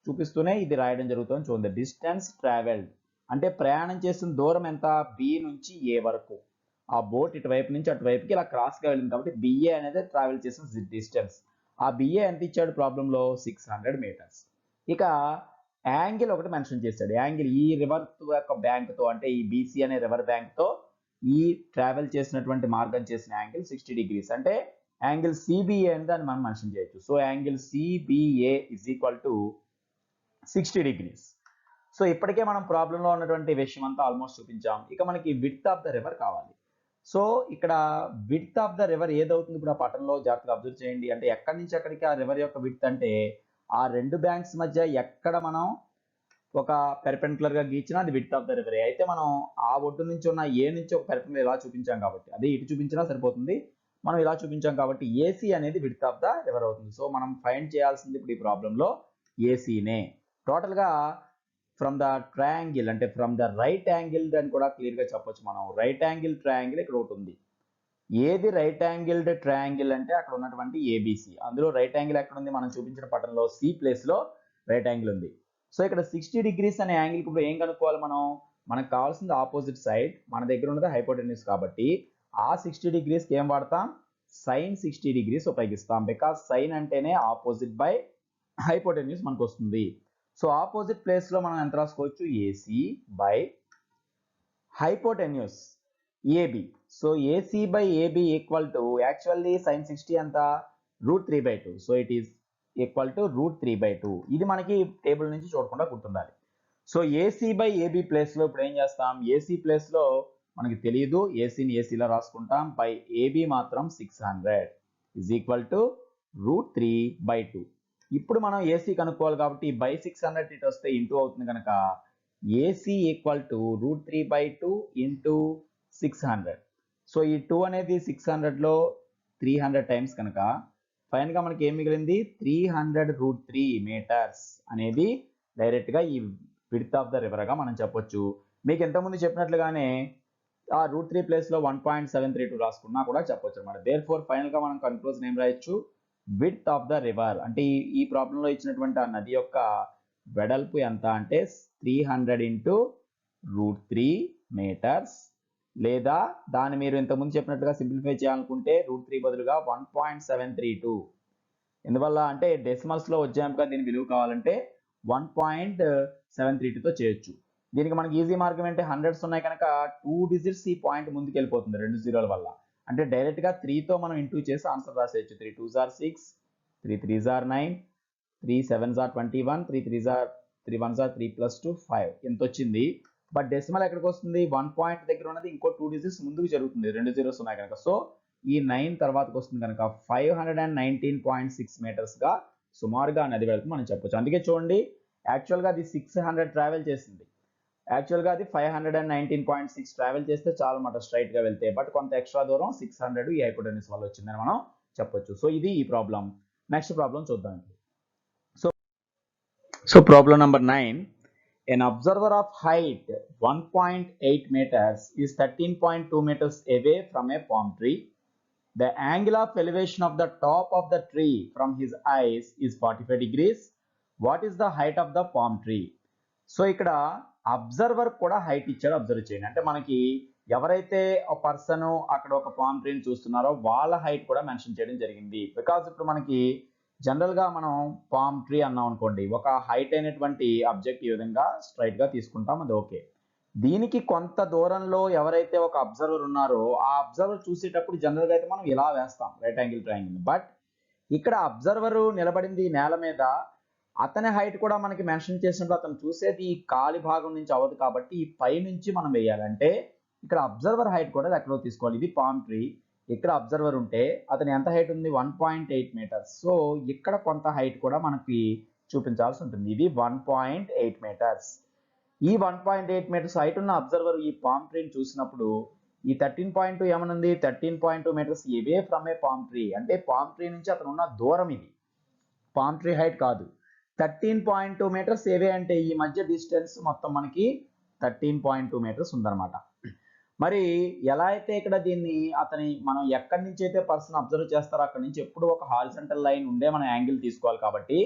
చూపిస్తూనే ఇది రాయడం జరుగుతుంది చూడండి. డిస్టెన్స్ ట్రావెల్డ్ అంటే ప్రయాణం చేసిన దూరం ఎంత? బి నుంచి ఏ వరకు. ఆ బోట్ ఇటువైపు నుంచి అటువైపుకి ఇలా క్రాస్ గా వెళ్ళింది కాబట్టి బిఏ అనేది ట్రావెల్ చేసిన డిస్టెన్స్. ఆ బిఏ ఎంత ఇచ్చాడు ప్రాబ్లంలో? 600 మీటర్స్. ఇక యాంగిల్ ఒకటి మెన్షన్ చేశాడు. యాంగిల్ ఈ రివర్ యొక్క బ్యాంక్ తో అంటే ఈ బీసీ అనే రివర్ బ్యాంక్ తో ఈ ట్రావెల్ చేసినటువంటి మార్గం చేసిన యాంగిల్ 60 డిగ్రీస్ అంటే యాంగిల్ సిబిఏ అని దాన్ని మనం మెన్షన్ చేయొచ్చు. So angle CBA is equal to 60 degrees. So ఇప్పటికే మనం ప్రాబ్లంలో ఉన్నటువంటి విషయం అంతా ఆల్మోస్ట్ చూపించాం. ఇక మనకి విడ్త్ ఆఫ్ ద రివర్ కావాలి. సో ఇక్కడ విడ్త్ ఆఫ్ ద రివర్ ఏదవుతుంది ఇప్పుడు ఆ పటంలో జాగ్రత్తగా అబ్జర్వ్ చేయండి. అంటే ఎక్కడి నుంచి ఎక్కడికి ఆ రివర్ యొక్క విడ్త్ అంటే ఆ రెండు బ్యాంక్స్ మధ్య ఎక్కడ మనం ఒక పెర్పెండిక్యులర్ గా గీచినా అది విడ్త్ ఆఫ్ ద రివర్. అయితే మనం ఆ ఒడ్డు నుంచి ఉన్న ఏ నుంచి ఒక పెర్పెండిక్యులర్ ఇలా చూపించాం కాబట్టి అదే ఇటు చూపించినా సరిపోతుంది. మనం ఇలా చూపించాం కాబట్టి ఏసీ అనేది విడ్త్ ఆఫ్ ద రివర్ అవుతుంది. సో మనం ఫైండ్ చేయాల్సింది ఇప్పుడు ఈ ప్రాబ్లంలో ఏసీనే. టోటల్ గా ఫ్రమ్ ద ట్రయాంగిల్ అంటే ఫ్రమ్ ద రైట్ యాంగిల్ అని కూడా క్లియర్ గా చెప్పొచ్చు మనం. రైట్ యాంగిల్ ట్రయాంగిల్ ఇక్కడ ఒకటి ఉంది. ఏది రైట్ యాంగిల్డ్ ట్రయాంగిల్ అంటే అక్కడ ఉన్నటువంటి ఏబిసి. అందులో రైట్ యాంగిల్ ఎక్కడ ఉంది? మనం చూపించిన పటంలో సి ప్లేస్ లో రైట్ యాంగిల్ ఉంది. సో ఇక్కడ 60 డిగ్రీస్ అనే యాంగిల్ ఇప్పుడు ఏం కనుక్కోవాలి మనం? మనకు కావాల్సింది ఆపోజిట్ సైడ్. మన దగ్గర ఉన్నది హైపోటెన్యూస్ కాబట్టి ఆ 60 డిగ్రీస్కి ఏం వాడతాం? సైన్ 60 డిగ్రీస్ ఉపయోగిస్తాం. బికాస్ సైన్ అంటేనే ఆపోజిట్ బై హైపోటెన్యూస్ మనకు వస్తుంది. సో ఆపోజిట్ ప్లేస్లో మనం ఎంత రాసుకోవచ్చు, AC by hypotenuse AB. So AC by AB equal to actually sine 60 ఎంత, √3/2. So it is equal to √3/2. ఇది మనకి టేబుల్ నుంచి చూడకుండా గుర్తుండాలి. సో ఏసీ బై ఏబి ప్లేస్లో ఇప్పుడు ఏం చేస్తాం, ఏసీ ప్లేస్లో మనకి తెలియదు, ఏసీని ఏసీలో రాసుకుంటాం, బై ఏబి మాత్రం 600 ఈజ్ ఈక్వల్ టు √3/2. ఇప్పుడు మనం ఏసీ కనుక్కోవాలి కాబట్టి బై 600 ఇటు వస్తే ఇంటూ అవుతుంది కనుక AC equal to √3/2 into 600. So ఈ 2 అనేది 600లో 300 టైమ్స్ కనుక ఫైనల్గా మనకి ఏం మిగిలింది, 300√3 మీటర్స్ అనేది డైరెక్ట్గా ఈ విడ్త్ ఆఫ్ ద రివర్గా మనం చెప్పొచ్చు. మీకు ఇంతకుముందు చెప్పినట్లుగానే ఆ √3 ప్లేస్లో 1.732 రాసుకున్నా కూడా చెప్పొచ్చు అనమాట. దేర్ఫోర్ ఫైనల్గా మనం కన్క్లూజన్ ఏం రాయొచ్చు, విడ్త్ ఆఫ్ ద రివర్ అంటే ఈ ప్రాబ్లంలో ఇచ్చినటువంటి ఆ నది యొక్క వెడల్పు ఎంత అంటే 300 ఇంటూ √3 మీటర్స్, లేదా దాన్ని మీరు ఇంతకుముందు చెప్పినట్టుగా సింప్లిఫై చేయాలనుకుంటే √3 బదులుగా 1.732. ఎందువల్ల అంటే డెసిమల్స్లో వచ్చేందుకు దీని విలువ కావాలంటే 1.732తో చేయొచ్చు. దీనికి మనకి ఈజీ మార్గం ఏంటి, హండ్రెడ్స్ ఉన్నాయి కనుక 2 డిజిట్స్ ఈ పాయింట్ ముందుకు వెళ్ళిపోతుంది 2 జీరోల వల్ల. అంటే డైరెక్ట్గా 3తో మనం ఇంటూ చేసి answer రాసేయచ్చు. 3 2s are 6, 3 3s are 9, 3 7s are 21, 3 3s are 3 1s are 3 plus 2 5 ఎంత వచ్చింది. బట్ డెసిమల్ ఎక్కడికి వస్తుంది, 1 పాయింట్ దగ్గర ఉన్నది ఇంకో 2 డిజిట్స్ ముందుకు జరుగుతుంది, 2 జీరోస్ ఉన్నాయి కనుక. సో ఈ 9 తర్వాతకు వస్తుంది కనుక 519.6 మీటర్స్గా సుమారుగా నది వెళ్తుంది మనం చెప్పొచ్చు. అందుకే చూడండి, యాక్చువల్గా అది 600 ట్రావెల్ చేసింది, యాక్చువల్గా అది 519.6 ట్రావెల్ చేస్తే చాలా మాట స్ట్రైట్గా వెళ్తే, బట్ కొంత ఎక్స్ట్రా దూరం 600 ఈ హైపోటెన్యూస్ వల్ల వచ్చిందని మనం చెప్పొచ్చు. సో ఇది ఈ ప్రాబ్లం. నెక్స్ట్ ప్రాబ్లం చూద్దాం. So problem number 9. An observer of height 1.8 meters is 13.2 meters away from a palm tree. The angle of elevation of the top of the tree from his eyes is 45 degrees. What is the height of the palm tree? So ఇక్కడ అబ్జర్వర్ కూడా హైట్ ఇచ్చాడు, అబ్జర్వ్ చేయండి. అంటే మనకి ఎవరైతే ఒక పర్సన్ అక్కడ ఒక పామ్ ట్రీని చూస్తున్నారో వాళ్ళ హైట్ కూడా మెన్షన్ చేయడం జరిగింది. బికాజ్ ఇప్పుడు మనకి జనరల్గా మనం పామ్ ట్రీ అన్నాం అనుకోండి, ఒక హైట్ అయినటువంటి ఆబ్జెక్ట్ ఈ విధంగా స్ట్రైట్గా తీసుకుంటాం, అది ఓకే. దీనికి కొంత దూరంలో ఎవరైతే ఒక అబ్జర్వర్ ఉన్నారో ఆ అబ్జర్వర్ చూసేటప్పుడు జనరల్గా అయితే మనం ఇలా వేస్తాం రైట్ యాంగిల్ ట్రయాంగిల్. బట్ ఇక్కడ అబ్జర్వర్ నిలబడింది నేల మీద, అతని హైట్ కూడా మనకి మెన్షన్ చేసినప్పుడు అతను చూసేది ఈ కాలి భాగం నుంచి అవ్వదు కాబట్టి ఈ పై నుంచి మనం వేయాలంటే ఇక్కడ అబ్జర్వర్ హైట్ కూడా ఎక్కడో తీసుకోవాలి. ఇది పామ్ ట్రీ, ఇక్కడ అబ్జర్వర్ ఉంటే అతని ఎంత హైట్ ఉంది, 1.8 మీటర్స్. సో ఇక్కడ కొంత హైట్ కూడా మనకి చూపించాల్సి ఉంటుంది. ఇది 1.8 మీటర్స్. ఈ 1.8 మీటర్స్ హైట్ ఉన్న అబ్జర్వర్ ఈ పామ్ ట్రీని చూసినప్పుడు ఈ 13.2 ఏమనుంది, 13.2 meters away from a palm tree. అంటే పామ్ ట్రీ నుంచి అతను ఉన్న దూరం ఇది, పామ్ ట్రీ హైట్ కాదు. 13.2 మీటర్స్ ఏవే అంటే ఈ మధ్య డిస్టెన్స్ మొత్తం మనకి 13.2 మీటర్స్ ఉందన్నమాట. మరి ఎలా అయితే ఇక్కడ దీన్ని మనం ఎక్కడి నుంచి అయితే పర్సన్ అబ్జర్వ్ చేస్తారో అక్కడి నుంచి ఎప్పుడు ఒక హారిజంటల్ లైన్ ఉండే మనం యాంగిల్ తీసుకోవాలి. కాబట్టి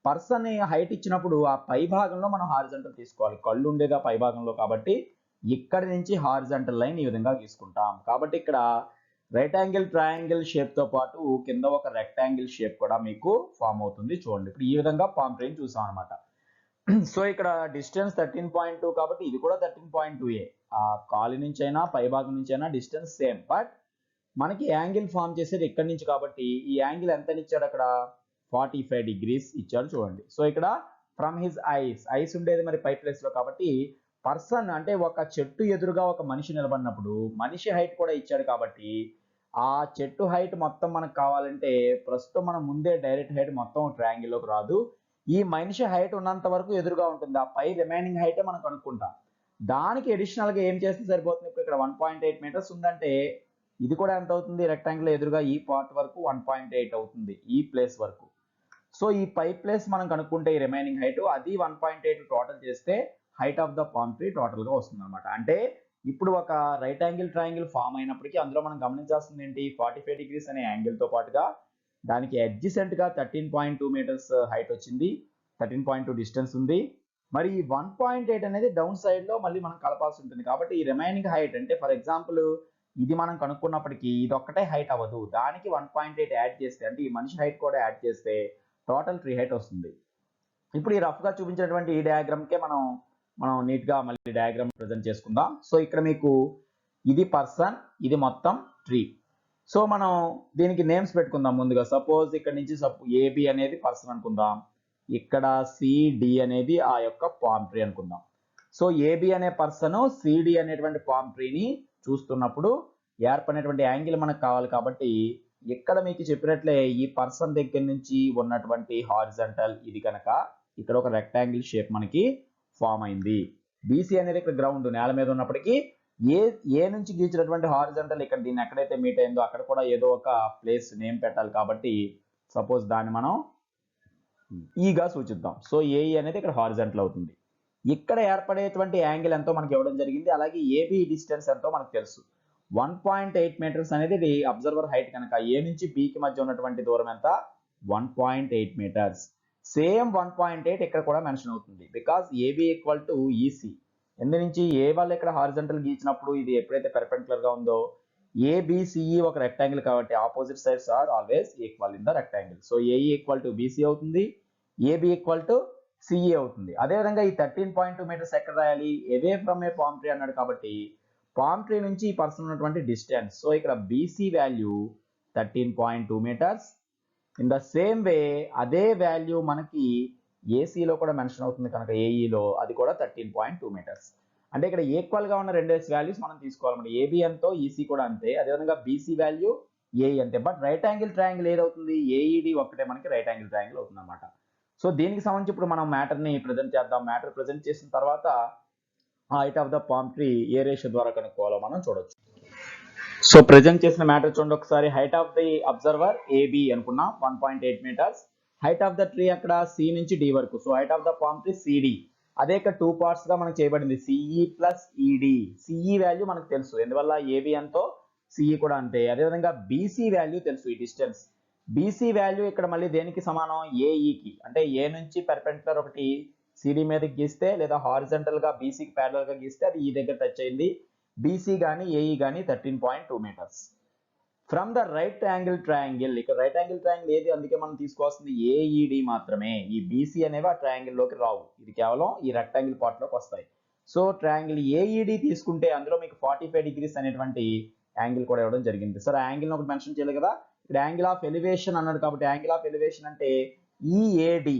పర్సన్ హైట్ ఇచ్చినప్పుడు ఆ పై భాగంలో మనం హారిజంటల్ తీసుకోవాలి, కళ్ళు ఉండేది ఆ పై భాగంలో కాబట్టి ఇక్కడి నుంచి హారిజంటల్ లైన్ ఈ విధంగా తీసుకుంటాం. కాబట్టి ఇక్కడ రైట్ యాంగిల్ ట్రయాంగిల్ షేప్ తో పాటు కింద ఒక రెక్టాంగిల్ షేప్ కూడా మీకు ఫామ్ అవుతుంది. చూడండి, ఇప్పుడు ఈ విధంగా పామ్ ట్రీని చూసాం అనమాట. సో ఇక్కడ డిస్టెన్స్ 13.2 కాబట్టి ఇది కూడా 13.2ఏ. ఆ కాలి నుంచి అయినా పై భాగం నుంచి అయినా డిస్టెన్స్ సేమ్, బట్ మనకి యాంగిల్ ఫామ్ చేసేది ఇక్కడి నుంచి కాబట్టి ఈ యాంగిల్ ఎంత ఇచ్చాడు అక్కడ, 45 డిగ్రీస్ ఇచ్చాడు చూడండి. సో ఇక్కడ ఫ్రమ్ హిజ్ ఐస్ ఉండేది మరి పై ప్లేస్ లో కాబట్టి పర్సన్ అంటే ఒక చెట్టు ఎదురుగా ఒక మనిషి నిలబడినప్పుడు మనిషి హైట్ కూడా ఇచ్చాడు కాబట్టి ఆ చెట్టు హైట్ మొత్తం మనకు కావాలంటే ప్రస్తుతం మనం ముందే డైరెక్ట్ హైట్ మొత్తం ట్రయాంగిల్లోకి రాదు, ఈ మనిషి హైట్ ఉన్నంత వరకు ఎదురుగా ఉంటుంది, ఆ పై రిమైనింగ్ హైటే మనం కనుక్కుంటాం. దానికి అడిషనల్ గా ఏం చేస్తే సరిపోతుంది, ఇప్పుడు ఇక్కడ 1.8 మీటర్స్ ఉందంటే ఇది కూడా ఎంత అవుతుంది, రెక్టాంగిల్ ఎదురుగా ఈ పార్ట్ వరకు 1.8 అవుతుంది ఈ ప్లేస్ వరకు. సో ఈ పై ప్లేస్ మనం కనుక్కుంటే ఈ రిమైనింగ్ హైట్ అది 1.8 టోటల్ చేస్తే height of the palm tree total గా వస్తుంది అనమాట. అంటే ఇప్పుడు ఒక రైట్ యాంగిల్ ట్రయాంగిల్ ఫామ్ అయినప్పటికీ అందులో మనం గమనించాల్సింది ఏంటి, 45 డిగ్రీస్ అనే యాంగిల్ తో పాటుగా దానికి అడ్జసెంట్ గా 13.2 మీటర్స్ హైట్ వచ్చింది, 13.2 డిస్టెన్స్ ఉంది. మరి ఈ 1.8 అనేది డౌన్ సైడ్ లో మళ్ళీ మనం కలపాల్సి ఉంటుంది. కాబట్టి ఈ రిమైనింగ్ హైట్ అంటే ఫర్ ఎగ్జాంపుల్ ఇది మనం కనుక్కున్నప్పటికీ ఇది ఒక్కటే హైట్ అవ్వదు, దానికి 1.8 యాడ్ చేస్తే అంటే ఈ మనిషి హైట్ కూడా యాడ్ చేస్తే టోటల్ ట్రీ హైట్ వస్తుంది. ఇప్పుడు ఈ రఫ్గా చూపించినటువంటి ఈ డయాగ్రామ్కే మనం నీట్గా మళ్ళీ డయాగ్రామ్ ప్రజెంట్ చేసుకుందాం. సో ఇక్కడ మీకు ఇది పర్సన్, ఇది మొత్తం ట్రీ. సో మనం దీనికి నేమ్స్ పెట్టుకుందాం ముందుగా. సపోజ్ ఇక్కడ నుంచి ఏబి అనేది పర్సన్ అనుకుందాం, ఇక్కడ సిడి అనేది ఆ యొక్క పామ్ ట్రీ అనుకుందాం. సో ఏబి అనే పర్సన్ సిడి అనేటువంటి పామ్ ట్రీని చూస్తున్నప్పుడు ఏర్పడినటువంటి యాంగిల్ మనకు కావాలి కాబట్టి ఇక్కడ మీకు చెప్పినట్లే ఈ పర్సన్ దగ్గర నుంచి ఉన్నటువంటి హారిజంటల్ ఇది కనుక ఇక్కడ ఒక రెక్టాంగిల్ షేప్ మనకి ఫామ్ అయింది. బీసీ అనేది ఇక్కడ గ్రౌండ్ నేల మీద ఉన్నప్పటికీ ఏ నుంచి గీచినటువంటి హారిజంటల్ ఇక్కడ దీన్ని ఎక్కడైతే మీట్ అయిందో అక్కడ కూడా ఏదో ఒక ప్లేస్ నేమ్ పెట్టాలి కాబట్టి సపోజ్ దాన్ని మనం ఈగా సూచిద్దాం. సో ఏఈ అనేది ఇక్కడ హారిజంటల్ అవుతుంది. ఇక్కడ ఏర్పడేటువంటి యాంగిల్ ఎంతో మనకి ఇవ్వడం జరిగింది. అలాగే ఏబి డిస్టెన్స్ ఎంతో మనకు తెలుసు. 1.8 మీటర్స్ అనేది అబ్జర్వర్ హైట్ కనుక ఏ నుంచి బికి మధ్య ఉన్నటువంటి దూరం ఎంత 1.8 మీటర్స్. సేమ్ 1.8 ఇక్కడ కూడా మెన్షన్ అవుతుంది because AB equal to EC. ఎందు నుంచి ఏ వాళ్ళు ఇక్కడ హారిజంటల్ గీచినప్పుడు ఇది ఎప్పుడైతే పెర్పెండిక్యులర్ గా ఉందో ఏబిసిఈ ఒక రెక్టాంగిల్ కాబట్టి opposite sides are always equal in the rectangle. So AE equal to BC అవుతుంది, ఏబి ఈక్వల్ టు సిఈ అవుతుంది. అదేవిధంగా ఈ 13.2 మీటర్స్ ఎక్కడ రాయాలి, away from a palm tree అన్నాడు కాబట్టి పామ్ ట్రీ నుంచి ఈ పర్సన్ ఉన్నటువంటి డిస్టెన్స్. సో ఇక్కడ BC value 13.2 meters. In the same way అదే వాల్యూ మనకి ఏసీలో కూడా మెన్షన్ అవుతుంది కనుక ఏఈలో అది కూడా 13.2 మీటర్స్. అంటే ఇక్కడ ఈక్వల్ గా ఉన్న రెండు వాల్యూస్ మనం తీసుకోవాలన్నమాట. ఏబి ఎంతో ఈసీ కూడా అంతే, అదేవిధంగా బీసీ వాల్యూ ఏఈ అంతే. బట్ రైట్ యాంగిల్ ట్రయాంగిల్ ఏదవుతుంది, ఏఈడి ఒక్కటే మనకి రైట్ యాంగిల్ ట్రయాంగిల్ అవుతుంది అనమాట. సో దీనికి సంబంధించి ఇప్పుడు మనం మ్యాటర్ని ప్రజెంట్ చేద్దాం. మ్యాటర్ ప్రజెంట్ చేసిన తర్వాత height of the palm tree A ratio ద్వారా కనుక్కోవాలో మనం చూడొచ్చు. సో ప్రజెంట్ చేసిన మ్యాటర్ చూడండి ఒకసారి. Height of the observer AB అనుకున్నాం 1.8 meters. Height of the tree అక్కడ సి నుంచి డి వరకు. So height of the palm tree CD. అదే ఇక్కడ 2 పార్ట్స్ గా మనకు చేయబడింది CE plus ED. CE value మనకు తెలుసు, ఎందువల్ల ఏబి ఎంతో సిఈ కూడా అంతే. అదేవిధంగా బీసీ వాల్యూ తెలుసు, ఈ డిస్టెన్స్. బీసీ వాల్యూ ఇక్కడ మళ్ళీ దేనికి సమానం, ఏఈకి. అంటే ఏ నుంచి పెర్పెండిక్యులర్ ఒకటి సిడి మీదకి గీస్తే లేదా హారిజంటల్ గా బీసీకి ప్యారలల్ గా గీస్తే అది ఈ దగ్గర టచ్ అయింది. బీసీ కానీ ఏఈ కానీ 13.2 meters. From the right angle triangle, ఇక్కడ రైట్ యాంగిల్ ట్రయాంగిల్ ఏది, అందుకే మనం తీసుకోవాల్సింది ఏఈడి మాత్రమే. ఈ బీసీ అనేవి ఆ ట్రయాంగిల్ లోకి రావు, ఇది కేవలం ఈ రెక్టాంగిల్ పార్ట్ లోకి వస్తాయి. సో ట్రయాంగిల్ ఏఈడి తీసుకుంటే అందులో మీకు 45 డిగ్రీస్ అనేటువంటి యాంగిల్ కూడా ఇవ్వడం జరిగింది. సరే యాంగిల్ ఒకటి మెన్షన్ చేయలేదు కదా, ఇక్కడ యాంగిల్ ఆఫ్ ఎలివేషన్ అన్నాడు కాబట్టి యాంగిల్ ఆఫ్ ఎలివేషన్ అంటే ఈఏడి.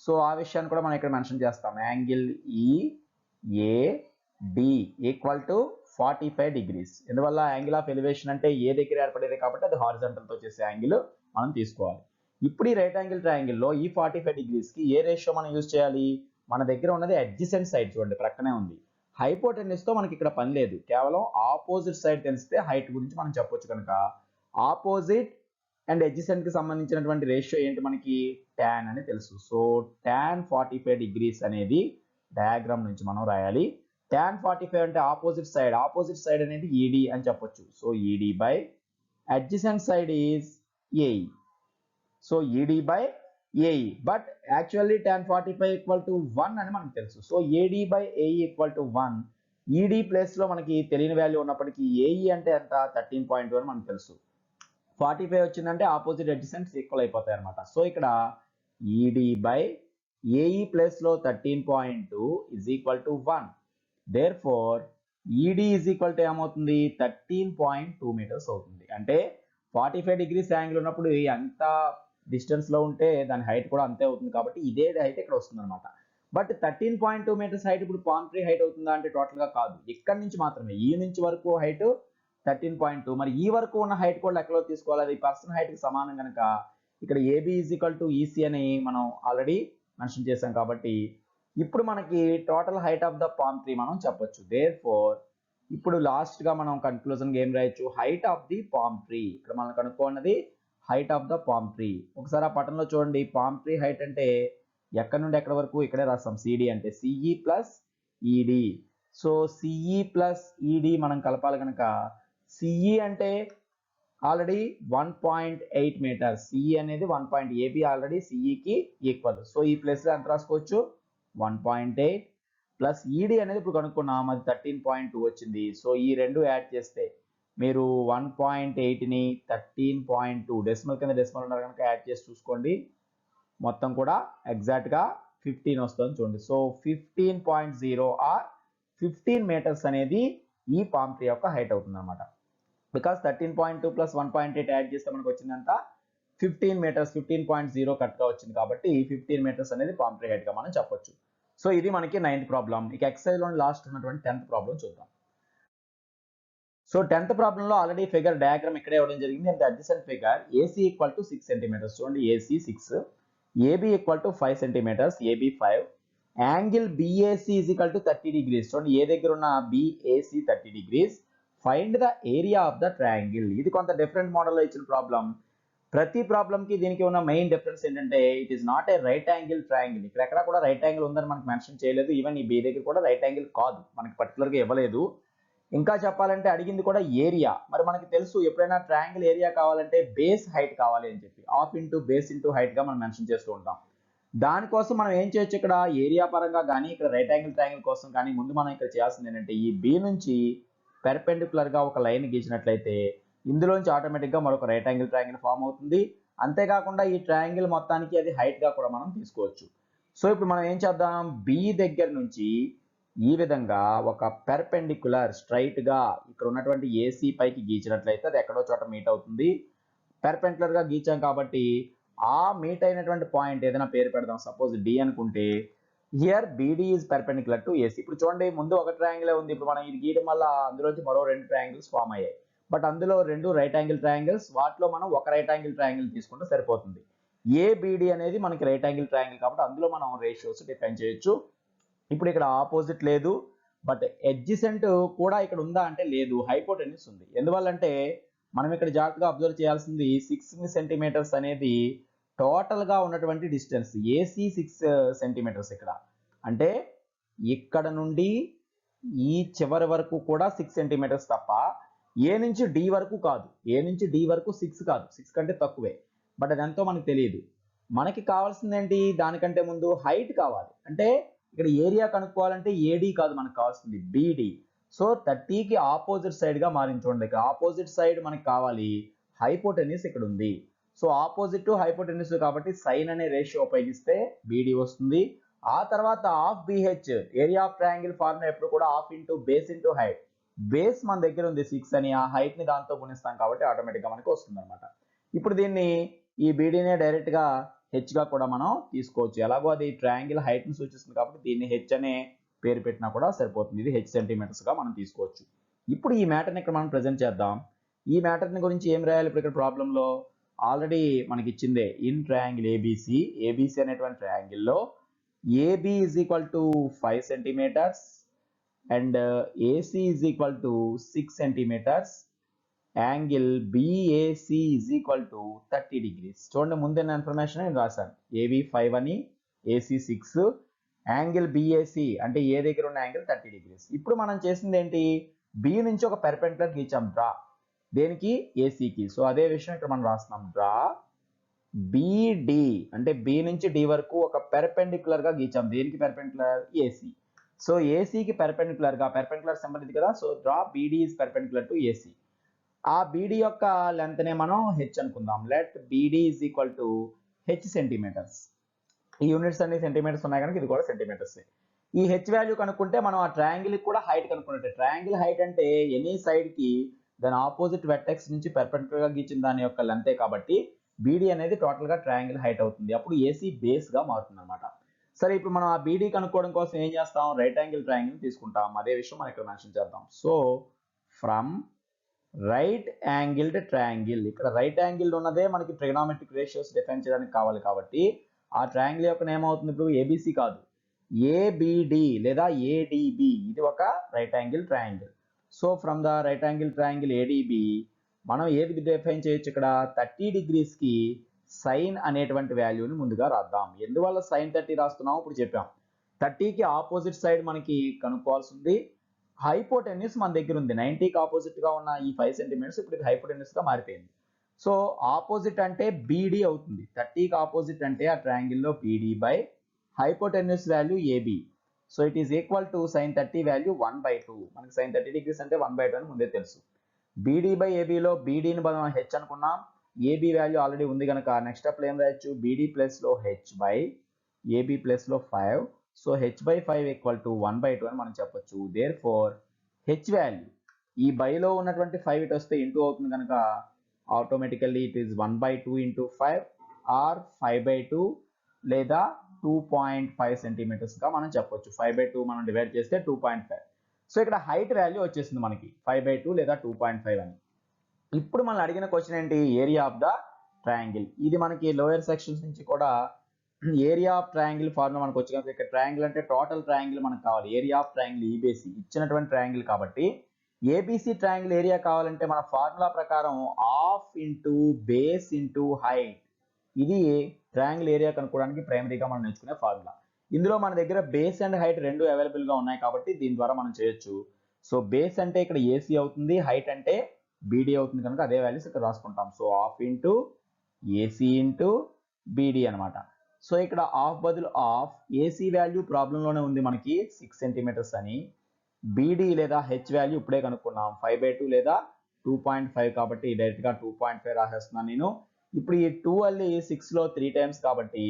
సో ఆ విషయాన్ని కూడా మనం ఇక్కడ మెన్షన్ చేస్తాం. Angle EAD equal to 45 degrees. ఎందువల్ల యాంగిల్ ఆఫ్ ఎలివేషన్ అంటే ఏ దగ్గర ఏర్పడేది కాబట్టి అది హారిజంటల్ తో చేసే యాంగిల్ మనం తీసుకోవాలి. ఇప్పుడు ఈ రైట్ యాంగిల్ ట్రయాంగిల్ లో ఈ 45 డిగ్రీస్ కి ఏ రేషియో మనం యూజ్ చేయాలి, మన దగ్గర ఉన్నది అడ్జసెంట్ సైడ్, చూడండి ప్రక్కనే ఉంది. హైపోటెన్యూస్ తో మనకి ఇక్కడ పని లేదు, కేవలం ఆపోజిట్ సైడ్ తెలిస్తే హైట్ గురించి మనం చెప్పొచ్చు కనుక ఆపోజిట్ అండ్ అడ్జసెంట్ కి సంబంధించినటువంటి రేషియో ఏంటి మనకి tan అని తెలుసు. సో tan 45 డిగ్రీస్ అనేది డయాగ్రామ్ నుంచి మనం రాయాలి. tan 45 అంటే ఆపోజిట్ సైడ్ అనేది ఈడి అని చెప్పొచ్చు. సో ఈడి by adjacent side is AE. So ఈడి by AE, but actually tan 45 equal to 1 అని మనకు తెలుసు. So AD by AE equal to 1. ఈడి ప్లేస్ లో మనకి తెలియని వాల్యూ ఉన్నప్పటికీ ఏఈ అంటే ఎంత 13.2 అని మనకు తెలుసు. 45 వచ్చిందంటే ఆపోజిట్ అడ్జసెంట్స్ ఈక్వల్ అయిపోతాయి అనమాట. సో ఇక్కడ ఈడి బై ఏఈ ప్లేస్ లో 13.2 is equal to 1. Therefore, ED is equal to ఏమవుతుంది 13.2 మీటర్స్ అవుతుంది. అంటే 45 డిగ్రీస్ యాంగిల్ ఉన్నప్పుడు ఎంత డిస్టెన్స్ లో ఉంటే దాని హైట్ కూడా అంతే అవుతుంది కాబట్టి ఇదే హైట్ ఇక్కడ వస్తుంది అనమాట. బట్ 13.2 మీటర్స్ హైట్ ఇప్పుడు పామ్ ట్రీ హైట్ అవుతుందా అంటే టోటల్ గా కాదు, ఇక్కడ నుంచి మాత్రమే. ఈ నుంచి వరకు హైట్ 13.2. మరి ఈ వరకు ఉన్న హైట్ కూడా లెక్కలో తీసుకోవాలి, అది పర్సన్ హైట్ కి సమానం కనుక ఇక్కడ AB is equal to EC అని మనం ఆల్రెడీ మెన్షన్ చేసాం కాబట్టి ఇప్పుడు మనకి total height of the palm tree మనం చెప్పొచ్చు. దేర్ఫోర్ ఇప్పుడు లాస్ట్ గా మనం కన్క్లూజన్ ఏం రాయొచ్చు, height of the palm tree. ఇక్కడ మనం కనుక్కున్నది height of the palm tree. ఒకసారి ఆ పటంలో చూడండి, పామ్ ట్రీ హైట్ అంటే ఎక్కడి నుండి ఎక్కడి వరకు ఇక్కడే రాస్తాం, సిడి అంటే సిఈ ప్లస్ ఈడి. సో సిఈ ప్లస్ ఈడి మనం కలపాలి కనుక సిఈ అంటే ఆల్రెడీ 1.8 మీటర్స్, సిఈ అనేది 1. ఏబి ఆల్రెడీ సిఈకి ఈక్వల్. సో ఈ ప్లేస్ లో ఎంత రాసుకోవచ్చు 1.8 ప్లస్ ఈడి అనేది ఇప్పుడు కనుక్కున్నాం, అది 13.2 వచ్చింది. సో ఈ రెండు యాడ్ చేస్తే మీరు 1.8ని 13.2 డెసిమల్ కింద డెసిమల్ ఉన్నారు కనుక యాడ్ చేసి చూసుకోండి. మొత్తం కూడా ఎగ్జాక్ట్గా 15 వస్తుంది చూడండి. సో 15.0 ఆర్ 15 మీటర్స్ అనేది ఈ పామ్ ట్రీ యొక్క హైట్ అవుతుంది అనమాట. బికాస్ 13.2 ప్లస్ 1.8 యాడ్ చేస్తే మనకు వచ్చిందంతా 15 మీటర్స్, 15.0 కరెక్ట్గా వచ్చింది కాబట్టి 15 మీటర్స్ అనేది పామ్ ట్రీ హైట్గా మనం చెప్పొచ్చు. సో ఇది మనకి 9th ప్రాబ్లం. ఇక ఎక్సర్సైజ్లో లాస్ట్ ఉన్నటువంటి 10th ప్రాబ్లం చూద్దాం. సో 10th ప్రాబ్లంలో ఆల్రెడీ ఫిగర్ డయాగ్రామ్ ఇక్కడే ఇవ్వడం జరిగింది. అంటే adjacent figure AC equal to 6 centimeters. చూడండి AC 6, AB equal to 5 centimeters, AB 5, angle BAC is equal to 30 degrees. చూడండి ఏ దగ్గర ఉన్న BAC 30 degrees. Find the area of the triangle. ఇది కొంత డిఫరెంట్ మోడల్లో ఇచ్చిన ప్రాబ్లం. ప్రతి ప్రాబ్లంకి దీనికి ఉన్న మెయిన్ డిఫరెన్స్ ఏంటంటే it is not a right angle triangle. ఇక్కడ ఎక్కడ కూడా రైట్ యాంగిల్ ఉందని మనకు మెన్షన్ చేయలేదు. ఈవెన్ ఈ B దగ్గర కూడా రైట్ యాంగిల్ కాదు, మనకి పర్టికులర్గా ఇవ్వలేదు. ఇంకా చెప్పాలంటే అడిగింది కూడా ఏరియా. మరి మనకి తెలుసు ఎప్పుడైనా ట్రయాంగిల్ ఏరియా కావాలంటే బేస్ హైట్ కావాలి అని చెప్పి, ఆఫ్ ఇంటూ బేస్ ఇంటూ హైట్గా మనం మెన్షన్ చేస్తూ ఉంటాం. దానికోసం మనం ఏం చేయొచ్చు, ఇక్కడ ఏరియా పరంగా కానీ ఇక్కడ రైట్ యాంగిల్ ట్రయాంగిల్ కోసం కానీ ముందు మనం ఇక్కడ చేయాల్సింది ఏంటంటే ఈ B నుంచి పెర్పెండిక్యులర్గా ఒక లైన్ గీసినట్లయితే ఇందులోంచి ఆటోమేటిక్గా మరొక రైట్ యాంగిల్ ట్రయాంగిల్ ఫామ్ అవుతుంది. అంతేకాకుండా ఈ ట్రయాంగిల్ మొత్తానికి అది హైట్గా కూడా మనం తీసుకోవచ్చు. సో ఇప్పుడు మనం ఏం చేద్దాం, B దగ్గర నుంచి ఈ విధంగా ఒక పెర్పెండిక్యులర్ స్ట్రైట్గా ఇక్కడ ఉన్నటువంటి AC పైకి గీచినట్లయితే అది ఎక్కడో చోట మీట్ అవుతుంది. పెర్పెండిక్యులర్గా గీచాం కాబట్టి ఆ మీట్ అయినటువంటి పాయింట్ ఏదైనా పేరు పెడదాం, సపోజ్ D అనుకుంటే here BD is perpendicular to AC. ఇప్పుడు చూడండి ముందు ఒక ట్రయాంగిల్ ఉంది, ఇప్పుడు మనం ఇది గీయడం వల్ల అందులోంచి మరో 2 ట్రయాంగిల్స్ ఫామ్ అయ్యాయి. బట్ అందులో 2 రైట్ యాంగిల్ ట్రయాంగిల్స్, వాటిలో మనం ఒక రైట్ యాంగిల్ ట్రయాంగిల్ తీసుకుంటే సరిపోతుంది. ABD అనేది మనకి రైట్ యాంగిల్ ట్రయాంగిల్ కాబట్టి అందులో మనం రేషియోస్ డిఫైన్ చేయొచ్చు. ఇప్పుడు ఇక్కడ ఆపోజిట్ లేదు, బట్ ఎడ్జసెంట్ కూడా ఇక్కడ ఉందా అంటే లేదు, హైపోటెన్యూస్ ఉంది. ఎందువల్లంటే మనం ఇక్కడ జాగ్రత్తగా అబ్జర్వ్ చేయాల్సింది 6 సెంటీమీటర్స్ అనేది టోటల్గా ఉన్నటువంటి డిస్టెన్స్. AC 6 సెంటీమీటర్స్ ఇక్కడ అంటే ఇక్కడ నుండి ఈ చివరి వరకు కూడా 6 సెంటీమీటర్స్ తప్ప A నుంచి D వరకు కాదు. A నుంచి D వరకు 6 కాదు, 6 కంటే తక్కువే. బట్ అది ఎంతో మనకు తెలియదు. మనకి కావాల్సింది ఏంటి, దానికంటే ముందు హైట్ కావాలి. అంటే ఇక్కడ ఏరియా కనుక్కోవాలంటే AD కాదు, మనకు కావాల్సింది BD. సో 30కి ఆపోజిట్ సైడ్గా మారించండి. ఇక్కడ ఆపోజిట్ సైడ్ మనకి కావాలి, హైపోటెన్యూస్ ఇక్కడ ఉంది. సో ఆపోజిట్ టు హైపోటెన్యూస్ కాబట్టి సైన్ అనే రేషియో ఉపయోగిస్తే BD వస్తుంది. ఆ తర్వాత of BH, area of triangle formula ఎప్పుడు కూడా of into base into height. Base మన దగ్గర ఉంది 6 అని, ఆ హైట్ ని దాంతో గుణిస్తాం కాబట్టి ఆటోమేటిక్గా మనకి వస్తుంది అనమాట. ఇప్పుడు దీన్ని ఈ BDనే డైరెక్ట్గా H గా కూడా మనం తీసుకోవచ్చు. ఎలాగో అది ట్రయాంగిల్ హైట్ ని సూచిస్తుంది కాబట్టి దీన్ని H అనే పేరు పెట్టినా కూడా సరిపోతుంది. ఇది H సెంటీమీటర్స్ గా మనం తీసుకోవచ్చు. ఇప్పుడు ఈ మ్యాటర్ని ఇక్కడ మనం ప్రెజెంట్ చేద్దాం. ఈ మ్యాటర్ని గురించి ఏం రాయాలి ఇప్పుడు ఇక్కడ ప్రాబ్లంలో, ఆల్రెడీ మనకి ఇచ్చిందే ఇన్ ట్రయాంగిల్ ABC అనేటువంటి ట్రయాంగిల్లో AB is equal to 5 centimeters and AC is equal to 6 centimeters, angle BAC is equal to 30 degrees. చూడండి ముందున్న ఇన్ఫర్మేషన్ నేను రాశాను, AB 5 అని, AC 6, యాంగిల్ BAC అంటే ఏ దగ్గర ఉన్న యాంగిల్ 30 డిగ్రీస్. ఇప్పుడు మనం చేసింది ఏంటి, B నుంచి ఒక పెర్పెండిక్యులర్ గీచాం డ్రా, దేనికి ACకి. సో అదే విషయం ఇక్కడ మనం రాస్తున్నాం, డ్రా BD అంటే B నుంచి D వరకు ఒక పెర్పెండిక్యులర్ గా గీచాం. దేనికి పెర్పెండిక్యులర్, AC. సో ACకి పెర్పెండిక్యులర్ గా, పెర్పెండిక్యులర్ సింబల్ ఇది కదా, so draw BD is perpendicular to AC. ఆ BD యొక్క లెంత్ నే మనం H అనుకుందాం. Let BD is equal to H centimeters. ఈ యూనిట్స్ అన్ని సెంటీమీటర్స్ ఉన్నాయి కనుక ఇది కూడా సెంటీమీటర్స్. ఈ H వాల్యూ కనుక్కుంటే మనం ఆ ట్రయాంగిల్ కూడా హైట్ కనుక్కున్నట్టే. ట్రయాంగిల్ హైట్ అంటే ఎనీ సైడ్ కి దాని ఆపోజిట్ వెర్టెక్స్ నుంచి పెర్పెండిక్యులర్ గా గీచిన దాని యొక్క లెంతే కాబట్టి BD అనేది టోటల్ గా ట్రయాంగిల్ హైట్ అవుతుంది. అప్పుడు AC బేస్ గా మారుతుంది అనమాట. సరే ఇప్పుడు మనం ఆ BD కనుక్కోవడం కోసం ఏం చేస్తాం, రైట్ యాంగిల్ ట్రయాంగిల్ తీసుకుంటాం. అదే విషయం మనం ఇక్కడ మెన్షన్ చేద్దాం. So from right angled triangle, ఇక్కడ రైట్ యాంగిల్ ఉన్నదే మనకి ట్రిగనామెట్రిక్ రేషియోస్ డిఫైన్ చేయడానికి కావాలి కాబట్టి ఆ ట్రయాంగిల్ యొక్క నేమ్ అవుతుంది ఇప్పుడు ABC కాదు, ABD లేదా ADB. ఇది ఒక right angle triangle. So from the right angle triangle ADB మనం ఏది డిఫైన్ చేయొచ్చు, ఇక్కడ 30 డిగ్రీస్ కి సైన్ అనేటువంటి వాల్యూని ముందుగా రాద్దాం. ఎందువల్ల సైన్ 30 రాస్తున్నాం ఇప్పుడు చెప్పాం. 30కి ఆపోజిట్ సైడ్ మనకి కనుక్కోవాల్సి ఉంది. హైపోటెన్యూస్ మన దగ్గర ఉంది, 90కి ఆపోజిట్ గా ఉన్న ఈ 5 సెంటీమీటర్స్ ఇప్పుడు ఇది హైపోటెన్యూస్ గా మారిపోయింది. సో ఆపోజిట్ అంటే BD అవుతుంది. 30కి ఆపోజిట్ అంటే ఆ ట్రయాంగిల్లో BD by hypotenuse value AB. So it is equal to sine 30 value 1/2. మనకి సైన్ 30 డిగ్రీస్ అంటే 1/2 అని ముందే తెలుసు. BD బై ABలో BDని మనం H అనుకున్నాం, ఏబి వాల్యూ ఆల్రెడీ ఉంది కనుక నెక్స్ట్ స్టెప్లో ఏం రాయొచ్చు, బీడీ ప్లస్లో హెచ్ బై ఏబి ప్లస్లో 5. So H by 5 equal to 1/2 అని మనం చెప్పొచ్చు. దేర్ ఫోర్ హెచ్ వాల్యూ ఈ బైలో ఉన్నటువంటి 5 ఇటు వస్తే ఇంటూ అవుతుంది కనుక automatically it is 1/2 into 5 or 5/2 లేదా 2.5 సెంటీమీటర్స్గా మనం చెప్పొచ్చు. 5/2 మనం డివైడ్ చేస్తే 2.5. సో ఇక్కడ హైట్ వాల్యూ వచ్చేసింది మనకి 5/2 లేదా 2.5 అని. ఇప్పుడు మనం అడిగిన క్వశ్చన్ ఏంటి, ఏరియా ఆఫ్ ద ట్రయాంగిల్. ఇది మనకి లోయర్ సెక్షన్స్ నుంచి కూడా ఏరియా ఆఫ్ ట్రయాంగిల్ ఫార్ములా మనకు వచ్చి కనుక ఇక్కడ ట్రయాంగిల్ అంటే టోటల్ ట్రయాంగిల్ మనకు కావాలి. ఏరియా ఆఫ్ ట్రయాంగిల్ ఈబీసీ ఇచ్చినటువంటి ట్రయాంగిల్ కాబట్టి ఏబీసీ ట్రయాంగిల్ ఏరియా కావాలంటే మన ఫార్ములా ప్రకారం half into base into height, ఇది ట్రయాంగిల్ ఏరియా కనుక్కోవడానికి ప్రైమరీగా మనం నేర్చుకునే ఫార్ములా. ఇందులో మన దగ్గర బేస్ అండ్ హైట్ రెండు అవైలబుల్గా ఉన్నాయి కాబట్టి దీని ద్వారా మనం చేయొచ్చు. సో బేస్ అంటే ఇక్కడ ఏసీ అవుతుంది, హైట్ అంటే బీడీ అవుతుంది కనుక అదే వాల్యూస్ ఇక్కడ రాసుకుంటాం. So half into AC into BD అనమాట. సో ఇక్కడ హాఫ్ బదులు హాఫ్, ఏసీ వాల్యూ ప్రాబ్లంలోనే ఉంది మనకి 6 సెంటీమీటర్స్ అని, బీడీ లేదా హెచ్ వాల్యూ ఇప్పుడే కనుక్కున్నాం 5/2 లేదా 2.5 కాబట్టి డైరెక్ట్గా 2.5 రాసేస్తున్నాను నేను. ఇప్పుడు ఈ 2 అల్లి 6లో 3 టైమ్స్ కాబట్టి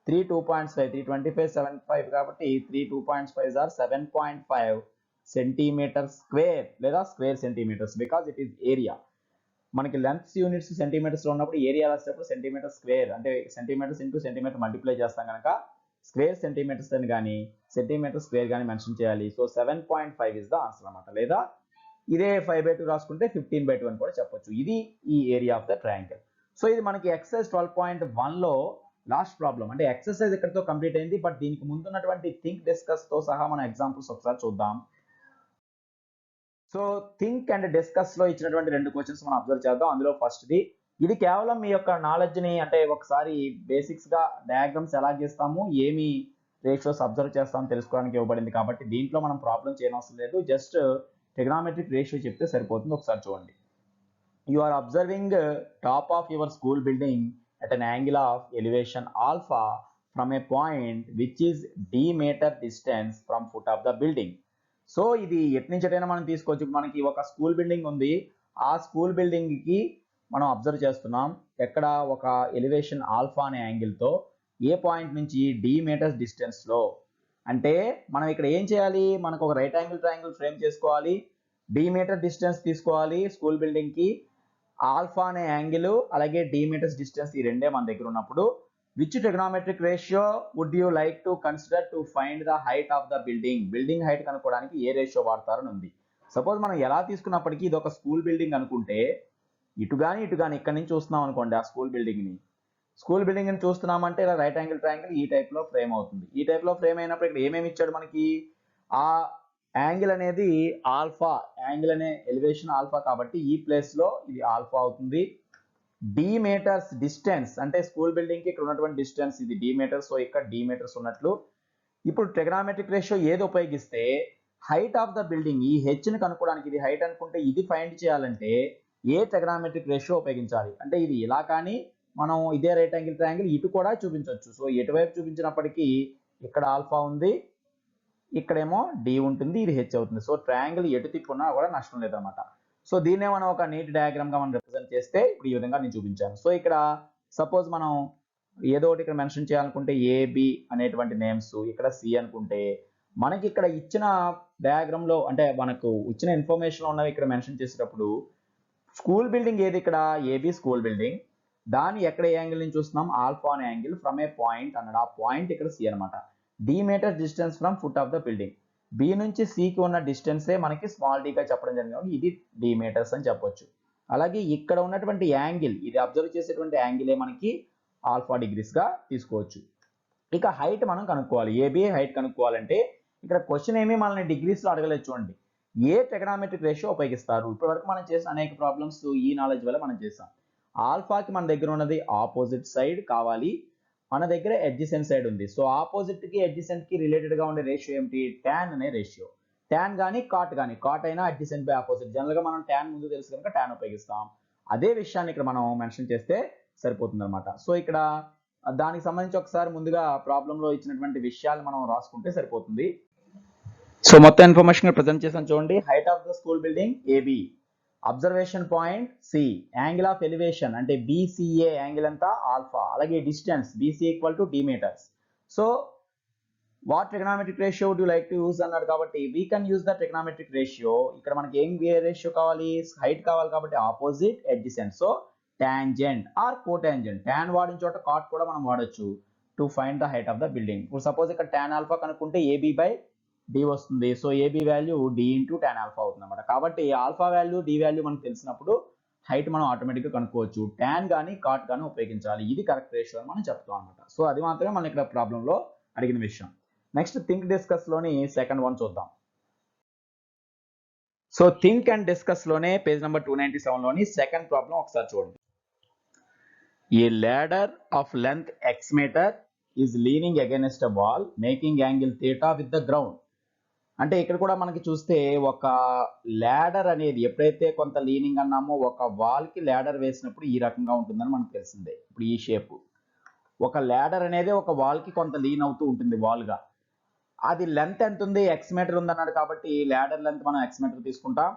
3 2.5 325 75 కాబట్టి 3 2.5 ఆర్ 7.5 సెంటీమీటర్ స్క్వేర్ లేదా square centimeters because it is area. మనకి లెంత్స్ యూనిట్స్ సెంటీమీటర్స్లో ఉన్నప్పుడు ఏరియా రాసేటప్పుడు సెంటీమీటర్ స్క్వేర్ అంటే సెంటీమీటర్స్ ఇంటూ సెంటీమీటర్ మల్టిప్లై చేస్తాం కనుక స్క్వేర్ సెంటీమీటర్స్ అని కానీ సెంటీమీటర్ స్క్వేర్ కానీ మెన్షన్ చేయాలి. సో 7.5 ఇస్ ద ఆన్సర్ అనమాట. లేదా ఇదే 5/2 రాసుకుంటే 15/2 అని కూడా చెప్పొచ్చు. ఇది ఈ area of the triangle. So ఇది మనకి ఎక్సర్సైజ్ 12.1లో లాస్ట్ ప్రాబ్లం. అంటే ఎక్సర్సైజ్ ఇక్కడితో కంప్లీట్ అయింది. బట్ దీనికి ముందున్నటువంటి థింక్ డిస్కస్తో సహా మన ఎగ్జాంపుల్స్ ఒకసారి చూద్దాం. సో థింక్ అండ్ డిస్కస్ లో ఇచ్చినటువంటి 2 క్వశ్చన్స్ మనం అబ్జర్వ్ చేద్దాం. అందులో ఫస్ట్ది, ఇది కేవలం మీ యొక్క నాలెడ్జ్ ని అంటే ఒకసారి బేసిక్స్ గా డయాగ్రామ్స్ ఎలా గీస్తాము, ఏమి రేషియోస్ అబ్జర్వ్ చేస్తామో తెలుసుకోవడానికి ఇవ్వబడింది కాబట్టి దీంట్లో మనం ప్రాబ్లం చేయనవసరం లేదు. జస్ట్ ట్రిగ్నామెట్రిక్ రేషియో చెప్తే సరిపోతుంది. ఒకసారి చూడండి. You are observing top of your school building at an angle of elevation alpha from a point which is d meter distance from foot of the building. So ఇది ఎటు నుంచి ఎటైనా మనం తీసుకోవచ్చు. మనకి ఒక స్కూల్ బిల్డింగ్ ఉంది, ఆ స్కూల్ బిల్డింగ్ కి మనం అబ్జర్వ్ చేస్తున్నాం ఎక్కడ ఒక ఎలివేషన్ ఆల్ఫా అనే యాంగిల్తో ఏ పాయింట్ నుంచి డి మీటర్స్ డిస్టెన్స్లో. అంటే మనం ఇక్కడ ఏం చేయాలి, మనకు ఒక రైట్ యాంగిల్ ట్రయాంగిల్ ఫ్రేమ్ చేసుకోవాలి, డి మీటర్ డిస్టెన్స్ తీసుకోవాలి స్కూల్ బిల్డింగ్కి, ఆల్ఫా అనే యాంగిల్ అలాగే డి మీటర్స్ డిస్టెన్స్ ఈ రెండే మన దగ్గర ఉన్నప్పుడు which trigonometric ratio would you like to consider to find the height of the building. Building height కనుక్కోవడానికి ఏ రేషియో వాడతారని ఉంది. సపోజ్ మనం ఎలా తీసుకున్నప్పటికీ ఇది ఒక స్కూల్ బిల్డింగ్ అనుకుంటే ఇటు కానీ ఇక్కడ నుంచి చూస్తున్నాం అనుకోండి, ఆ స్కూల్ బిల్డింగ్ని చూస్తున్నామంటే ఇలా రైట్ యాంగిల్ ట్రయాంగిల్ ఈ టైప్లో ఫ్రేమ్ అవుతుంది. ఈ టైప్లో ఫ్రేమ్ అయినప్పుడు ఇక్కడ ఏమేమి ఇచ్చాడు మనకి, ఆ యాంగిల్ అనేది ఆల్ఫా, యాంగిల్ అనే ఎలివేషన్ ఆల్ఫా కాబట్టి ఈ ప్లేస్లో ఇది ఆల్ఫా అవుతుంది. డి మీటర్స్ డిస్టెన్స్ అంటే స్కూల్ బిల్డింగ్కి ఇక్కడ ఉన్నటువంటి డిస్టెన్స్ ఇది డి మీటర్స్, సో ఇక్కడ డి మీటర్స్ ఉన్నట్లు. ఇప్పుడు ట్రిగ్నామెట్రిక్ రేషియో ఏది ఉపయోగిస్తే హైట్ ఆఫ్ ద బిల్డింగ్, ఈ హెచ్ని కనుక్కోవడానికి ఇది హైట్ అనుకుంటే ఇది ఫైండ్ చేయాలంటే ఏ ట్రిగ్నామెట్రిక్ రేషియో ఉపయోగించాలి అంటే ఇది ఇలా కానీ మనం ఇదే రైట్ యాంగిల్ ట్రయాంగిల్ ఇటు కూడా చూపించవచ్చు. సో ఎటువైపు చూపించినప్పటికీ ఇక్కడ ఆల్ఫా ఉంది, ఇక్కడేమో డి ఉంటుంది, ఇది హెచ్ అవుతుంది. సో ట్రయాంగిల్ ఎటు తిప్పున్నా కూడా నష్టం లేదనమాట. సో దీన్నే మనం ఒక నీట్ డయాగ్రామ్గా మనం రిప్రజెంట్ చేస్తే ఇప్పుడు ఈ విధంగా నేను చూపించాను. సో ఇక్కడ సపోజ్ మనం ఏదో ఒకటి ఇక్కడ మెన్షన్ చేయాలనుకుంటే ఏబి అనేటువంటి నేమ్స్, ఇక్కడ సి అనుకుంటే మనకి ఇక్కడ ఇచ్చిన డయాగ్రామ్లో అంటే మనకు ఇచ్చిన ఇన్ఫర్మేషన్ ఉన్నవి ఇక్కడ మెన్షన్ చేసేటప్పుడు స్కూల్ బిల్డింగ్ ఏది ఇక్కడ ఏబి స్కూల్ బిల్డింగ్, దాన్ని ఎక్కడ యాంగిల్ నుంచి చూస్తున్నాం ఆల్ఫా అనే యాంగిల్ ఫ్రమ్ ఏ పాయింట్ అన్నాడు, ఆ పాయింట్ ఇక్కడ సి అనమాట. D meter distance from foot of the building, B నుంచి సికి ఉన్న డిస్టెన్సే మనకి స్మాల్ డిగా చెప్పడం జరిగింది, ఇది డి మీటర్స్ అని చెప్పొచ్చు. అలాగే ఇక్కడ ఉన్నటువంటి యాంగిల్, ఇది అబ్జర్వ్ చేసేటువంటి యాంగిలే మనకి ఆల్ఫా డిగ్రీస్గా తీసుకోవచ్చు. ఇక హైట్ మనం కనుక్కోవాలి, ఏబి హైట్ కనుక్కోవాలంటే ఇక్కడ క్వశ్చన్ ఏమి మనల్ని డిగ్రీస్లో అడగలేదు. చూడండి ఏ ట్రిగ్నామెట్రిక్ రేషియో ఉపయోగిస్తారు. ఇప్పటివరకు మనం చేసిన అనేక ప్రాబ్లమ్స్ ఈ నాలెడ్జ్ వల్ల మనం చేసాం. ఆల్ఫాకి మన దగ్గర ఉన్నది ఆపోజిట్ సైడ్ కావాలి, మన దగ్గర అడ్జసెంట్ సైడ్ ఉంది. సో ఆపోజిట్ కి అడ్జసెంట్ కి రిలేటెడ్ గా ఉండే రేషియో ఏమిటి, టాన్ అనే రేషియో. టాన్ కానీ కాట్ అయినా అడ్జసెంట్ బై ఆపోజిట్, జనరల్ గా మనం టాన్ ముందు తెలుసు కనుక టాన్ ఉపయోగిస్తాం. అదే విషయాన్ని ఇక్కడ మనం మెన్షన్ చేస్తే సరిపోతుంది అనమాట. సో ఇక్కడ దానికి సంబంధించి ఒకసారి ముందుగా ప్రాబ్లంలో ఇచ్చినటువంటి విషయాలు మనం రాసుకుంటే సరిపోతుంది. సో మొత్తం ఇన్ఫర్మేషన్ ప్రజెంట్ చేసాను చూడండి. Height of the school building AB, observation point C, angle of elevation అంటే బీసీఏ యాంగిల్ అంతా ఆల్ఫా, అలాగే distance BC equal to D meters. So what trigonometric ratio would you like to use అన్నాడు కాబట్టి we can use the trigonometric ratio. ఇక్కడ మనకి ఏం రేషియో కావాలి, హైట్ కావాలి కాబట్టి opposite adjacent. So tangent or cotangent, tan వాడిన చోట కాట్ కూడా మనం వాడొచ్చు to find the height of the building. ఇప్పుడు సపోజ్ ఇక్కడ టాన్ ఆల్ఫా కనుక్కుంటే ఏబీ బై డి వస్తుంది. So AB value D into tan alpha అవుతుంది అనమాట. కాబట్టి ఆల్ఫా వాల్యూ డి వాల్యూ మనకు తెలిసినప్పుడు హైట్ మనం ఆటోమేటిక్గా కనుక్కోవచ్చు. టాన్ కానీ కాట్ కానీ ఉపయోగించాలి, ఇది కరెక్ట్ రేషియో అని మనం చెప్తాం అనమాట. సో అది మాత్రమే మనం ఇక్కడ ప్రాబ్లంలో అడిగిన విషయం. నెక్స్ట్ థింక్ డిస్కస్ లోని సెకండ్ వన్ చూద్దాం. సో థింక్ అండ్ డిస్కస్ లోనే పేజ్ నెంబర్ 297 లోని సెకండ్ ప్రాబ్లం ఒకసారి చూడండి. ఏ ladder of length x meter is leaning against a wall making angle theta with the ground. అంటే ఇక్కడ కూడా మనకి చూస్తే ఒక ల్యాడర్ అనేది ఎప్పుడైతే కొంత లీనింగ్ అన్నామో ఒక వాల్ కి ల్యాడర్ వేసినప్పుడు ఈ రకంగా ఉంటుందని మనకు తెలిసిందే. ఇప్పుడు ఈ షేప్, ఒక ల్యాడర్ అనేది ఒక వాల్ కి కొంత లీన్ అవుతూ ఉంటుంది వాల్ గా. అది లెంత్ ఎంత ఉంది, ఎక్స్ మీటర్ ఉంది అన్నాడు కాబట్టి ల్యాడర్ లెంత్ మనం ఎక్స్ మీటర్ తీసుకుంటాం.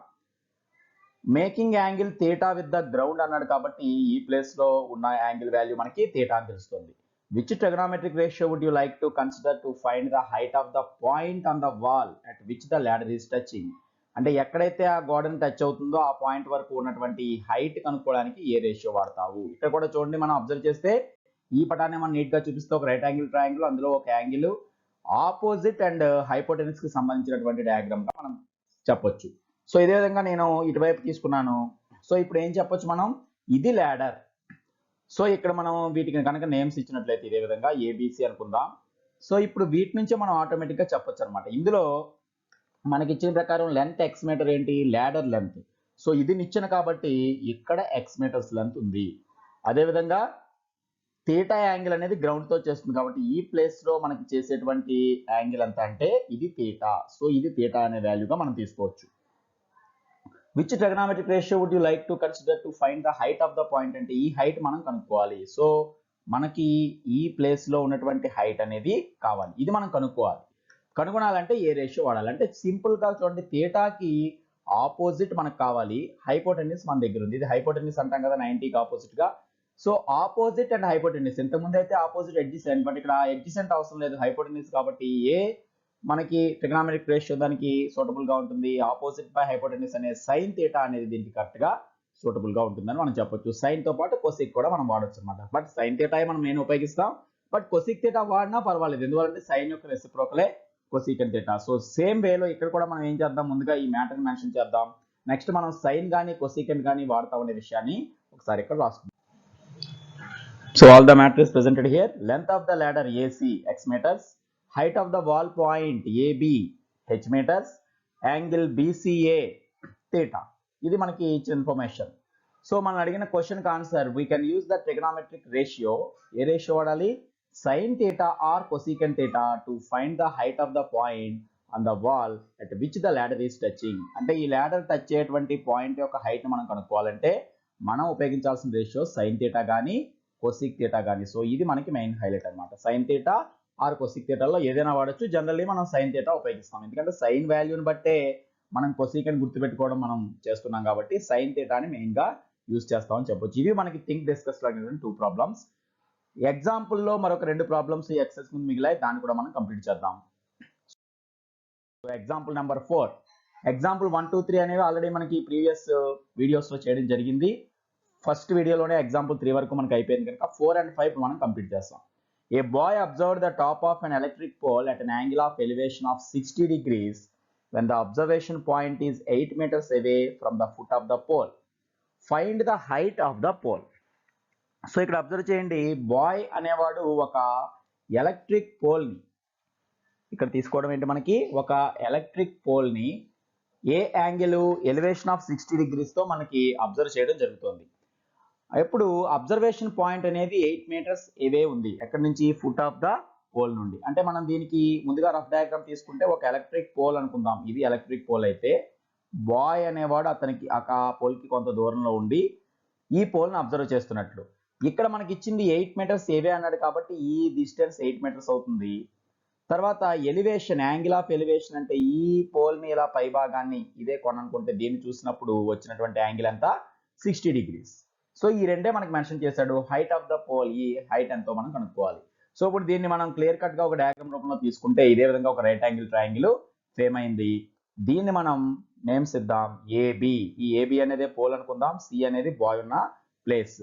Making angle theta with the ground అన్నాడు కాబట్టి ఈ ప్లేస్ లో ఉన్న యాంగిల్ వాల్యూ మనకి థీటా అని తెలుస్తుంది. Which trigonometric ratio would you like to consider to find the height of the point on the wall at which the ladder is touching. అంటే ఎక్కడైతే ఆ గోడని టచ్ అవుతుందో ఆ పాయింట్ వరకు ఉన్నటువంటి హైట్ కనుక్కోవడానికి ఏ రేషియో వాడతావు. ఇక్కడ కూడా చూడండి, మనం అబ్జర్వ్ చేస్తే ఈ పటాన్ని మనం నీట్ గా చూపిస్తే ఒక రైట్ యాంగిల్ ట్రయాంగిల్, అందులో ఒక యాంగిల్ ఆపోజిట్ అండ్ హైపోటెనస్ కి సంబంధించినటువంటి డయాగ్రామ్ గా మనం చెప్పొచ్చు. సో ఇదే విధంగా నేను ఇటువైపు తీసుకున్నాను. సో ఇప్పుడు ఏం చెప్పొచ్చు మనం, ఇది ల్యాడర్. సో ఇక్కడ మనం వీటికి కనుక నేమ్స్ ఇచ్చినట్లయితే ఇదే విధంగా ఏబిసి అనుకుందాం. సో ఇప్పుడు వీటి నుంచే మనం ఆటోమేటిక్ గా చెప్పొచ్చు అనమాట. ఇందులో మనకి ఇచ్చిన ప్రకారం లెంత్ ఎక్స్ మీటర్ ఏంటి, ల్యాడర్ లెంత్. సో ఇది నిచ్చిన కాబట్టి ఇక్కడ ఎక్స్ మీటర్స్ లెంత్ ఉంది. అదేవిధంగా థీటా యాంగిల్ అనేది గ్రౌండ్ తో చేస్తుంది కాబట్టి ఈ ప్లేస్ లో మనకి చేసేటువంటి యాంగిల్ ఎంత అంటే ఇది థీటా. సో ఇది థీటా అనే వాల్యూగా మనం తీసుకోవచ్చు. Which trigonometric ratio would you like to consider to find the height of the point అంటే ఈ హైట్ మనం కనుక్కోవాలి. సో మనకి ఈ ప్లేస్ లో ఉన్నటువంటి హైట్ అనేది కావాలి, ఇది మనం కనుక్కోవాలి. కనుగొనాలంటే ఏ రేషియో వాడాలి అంటే సింపుల్ గా చూడండి, థీటాకి ఆపోజిట్ మనకు కావాలి, హైపోటెన్యూస్ మన దగ్గర ఉంది. ఇది హైపోటెన్యూస్ అంటాం కదా 90కి ఆపోజిట్ గా. సో ఆపోజిట్ అండ్ హైపోటెన్యూస్, ఇంతకుముందు అయితే ఆపోజిట్ అడ్జసెంట్, బట్ ఇక్కడ అడ్జసెంట్ అవసరం లేదు, హైపోటెన్యూస్ కాబట్టి ఏ మనకి ట్రిగనామెట్రిక్ రేషియో దానికి సూటబుల్ గా ఉంటుంది, ఆపోజిట్ బై హైపోటెన్యూస్ అనే సైన్ థీటా అనేది దీనికి కరెక్ట్ గా సూటబుల్ గా ఉంటుందని మనం చెప్పొచ్చు. సైన్ తో పాటు కొసిక్ కూడా మనం వాడొచ్చు అనమాట. బట్ సైన్ థీటా మనం నేను ఉపయోగిస్తాం, బట్ కొసిక్ థీటా వాడినా పర్వాలేదు, ఎందువల్లంటే సైన్ యొక్క రెసిప్రోకలే cosec and theta. So same వేలో ఇక్కడ కూడా మనం ఏం చేద్దాం, ముందుగా ఈ మ్యాటర్ మెన్షన్ చేద్దాం. నెక్స్ట్ మనం సైన్ కానీ కొసిక్ కానీ వాడతాం అనే విషయాన్ని ఒకసారి ఇక్కడ రాసుకుందాం. So all the matter is presented here. Length of the ladder AC x meters, height of the wall point AB h meters, angle BCA theta. ఇది మనకి ఇచ్చిన ఇన్ఫర్మేషన్. సో మనం అడిగిన క్వశ్చన్ కి answer we can use the trigonometric ratio. ఏ రేషియో వాడాలి, sine theta or cosecant theta to find the height of the point on the wall at which the ladder is touching. అంటే ఈ ల్యాడర్ టచ్ అయ్యేటువంటి పాయింట్ యొక్క హైట్ మనం కనుక్కోవాలంటే మనం ఉపయోగించాల్సిన రేషియో సైన్ థీటా కానీ కొసిక్ థీటా కానీ. సో ఇది మనకి మెయిన్ హైలైట్ అనమాట. సైన్ థీటా ఆర్ కొసిక్ థీటాలో ఏదైనా వాడచ్చు. జనరల్లీ మనం సైన్ థీటా ఉపయోగిస్తాం, ఎందుకంటే సైన్ వాల్యూని బట్టే మనం కొసిక్ అని గుర్తుపెట్టుకోవడం మనం చేస్తున్నాం కాబట్టి సైన్ థీటాని మెయిన్ గా యూజ్ చేస్తామని చెప్పొచ్చు. ఇవి మనకి థింక్ డిస్కస్ లో 2 ప్రాబ్లమ్స్. ఎగ్జాంపుల్ లో మరొక 2 ప్రాబ్లమ్స్ ఎక్సెస్ ముందు మిగిలాయి, దాన్ని కూడా మనం కంప్లీట్ చేద్దాం. సో ఎగ్జాంపుల్ నెంబర్ 4, ఎగ్జాంపుల్ 1, 2, 3 అనేవి ఆల్రెడీ మనకి ప్రీవియస్ వీడియోస్ లో చేయడం జరిగింది. ఫస్ట్ వీడియోలోనే ఎగ్జాంపుల్ 3 వరకు మనకి అయిపోయింది కనుక 4 and 5 మనం కంప్లీట్ చేస్తాం. A boy observed the top of an electric pole at an angle of elevation of 60 degrees when the observation point is 8 meters away from the foot of the pole. Find the height of the pole. So ఇక్కడ అబ్జర్వ్ చేయండి, బాయ్ అనేవాడు ఒక ఎలక్ట్రిక్ పోల్ని ఇక్కడ తీసుకోవడం ఏంటి, మనకి ఒక ఎలక్ట్రిక్ పోల్ని a angle elevation of 60 degrees తో మనకి అబ్జర్వ్ చేయడం జరుగుతుంది. ఇప్పుడు అబ్జర్వేషన్ పాయింట్ అనేది 8 meters అవే ఉంది, ఎక్కడి నుంచి, ఫుట్ ఆఫ్ ద పోల్ నుండి. అంటే మనం దీనికి ముందుగా రఫ్ డయాగ్రామ్ తీసుకుంటే ఒక ఎలక్ట్రిక్ పోల్ అనుకుందాం. ఇది ఎలక్ట్రిక్ పోల్ అయితే బాయ్ అనేవాడు అతనికి ఆ పోల్ కి కొంత దూరంలో ఉండి ఈ పోల్ ని అబ్జర్వ్ చేస్తున్నట్లు. ఇక్కడ మనకి ఇచ్చింది 8 meters అవే అన్నాడు కాబట్టి ఈ డిస్టెన్స్ 8 meters అవుతుంది. తర్వాత ఎలివేషన్, యాంగిల్ ఆఫ్ ఎలివేషన్ అంటే ఈ పోల్ని ఇలా పై భాగాన్ని ఇదే కొన అనుకుంటే దీన్ని చూసినప్పుడు వచ్చినటువంటి యాంగిల్ అంతా 60 డిగ్రీస్. సో ఈ రెండే మనకి మెన్షన్ చేశాడు. హైట్ ఆఫ్ ద పోల్, ఈ హైట్ ఎంతో మనం కనుక్కోవాలి. సో ఇప్పుడు దీన్ని మనం క్లియర్ కట్ గా ఒక డయాగ్రామ్ రూపంలో తీసుకుంటే ఇదే విధంగా ఒక రైట్ యాంగిల్ ట్రయాంగిల్ ఫేమ్ అయింది. దీన్ని మనం నేమ్స్ ఇద్దాం ఏబి. ఈ ఏబి అనేది పోల్ అనుకుందాం, సి అనేది బాయ్ ఉన్న ప్లేస్.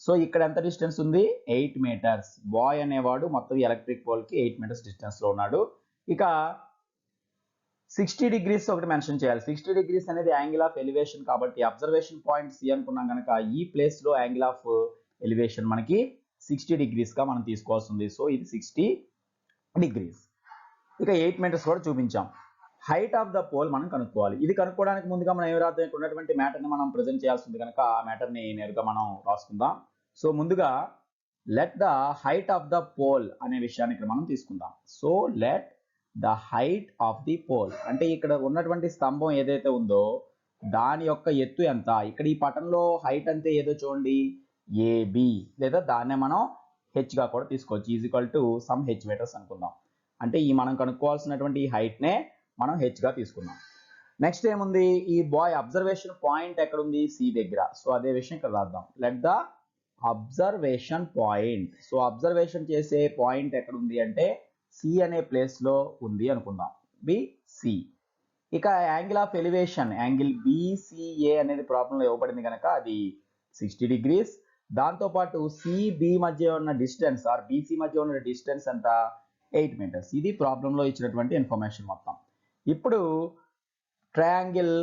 సో ఇక్కడ ఎంత డిస్టెన్స్ ఉంది? 8 మీటర్స్. బాయ్ అనేవాడు మొత్తం ఎలక్ట్రిక్ పోల్ కి 8 మీటర్స్ డిస్టెన్స్ లో ఉన్నాడు. ఇక 60 డిగ్రీస్ ఒకటి మెన్షన్ చేయాలి. 60 డిగ్రీస్ అనేది యాంగిల్ ఆఫ్ ఎలివేషన్ కాబట్టి అబ్జర్వేషన్ పాయింట్ సి అనుకున్నాం కనుక ఈ place low angle of elevation మనకి 60 డిగ్రీస్ గా మనం తీసుకోవాల్సి ఉంది. సో ఇది 60 డిగ్రీస్. ఇక 8 మీటర్స్ కూడా చూపించాం. హైట్ ఆఫ్ ద పోల్ మనం కనుక్కోవాలి. ఇది కనుక్కోవడానికి ముందుగా మనం ఏమి రాద్దాం, ఇక్కడ ఉన్నటువంటి మ్యాటర్ ని మనం ప్రెజెంట్ చేయాల్సి ఉంది కనుక ఆ మ్యాటర్ ని నేరుగా మనం రాసుకుందాం. సో ముందుగా let the height of the pole అనే విషయాన్ని ఇక్కడ మనం తీసుకుందాం. So let the height of the pole అంటే ఇక్కడ ఉన్నటువంటి స్తంభం ఏదైతే ఉందో దాని యొక్క ఎత్తు ఎంత? ఇక్కడ ఈ పటంలో హైట్ అంటే ఏదో చూడండి, ఏబి, లేదా దాన్నే మనం హెచ్ గా కూడా తీసుకోవచ్చు. Is equal to some H meters అనుకుందాం. అంటే ఈ మనం కనుక్కోవాల్సినటువంటి ఈ హైట్ నే మనం హెచ్ గా తీసుకున్నాం. నెక్స్ట్ ఏముంది, ఈ బాయ్ అబ్జర్వేషన్ పాయింట్ ఎక్కడ ఉంది? సి దగ్గర. సో అదే విషయం ఇక్కడ రాద్దాం. Let the observation point. So observation చేసే పాయింట్ ఎక్కడ ఉంది అంటే సి అనే ప్లేస్ లో ఉంది అనుకుందాం, బిసి. ఇక angle of elevation, angle BCA అనేది ప్రాబ్లం లో ఇవ్వబడింది కనుక అది 60 డిగ్రీస్. దాంతో పాటు సిబి మధ్య ఉన్న డిస్టెన్స్ ఆర్ బిసి మధ్య ఉన్న డిస్టెన్స్ ఎంత? 8 మీటర్స్. ఇది ప్రాబ్లం లో ఇచ్చినటువంటి ఇన్ఫర్మేషన్ మొత్తం. ఇప్పుడు ట్రయాంగిల్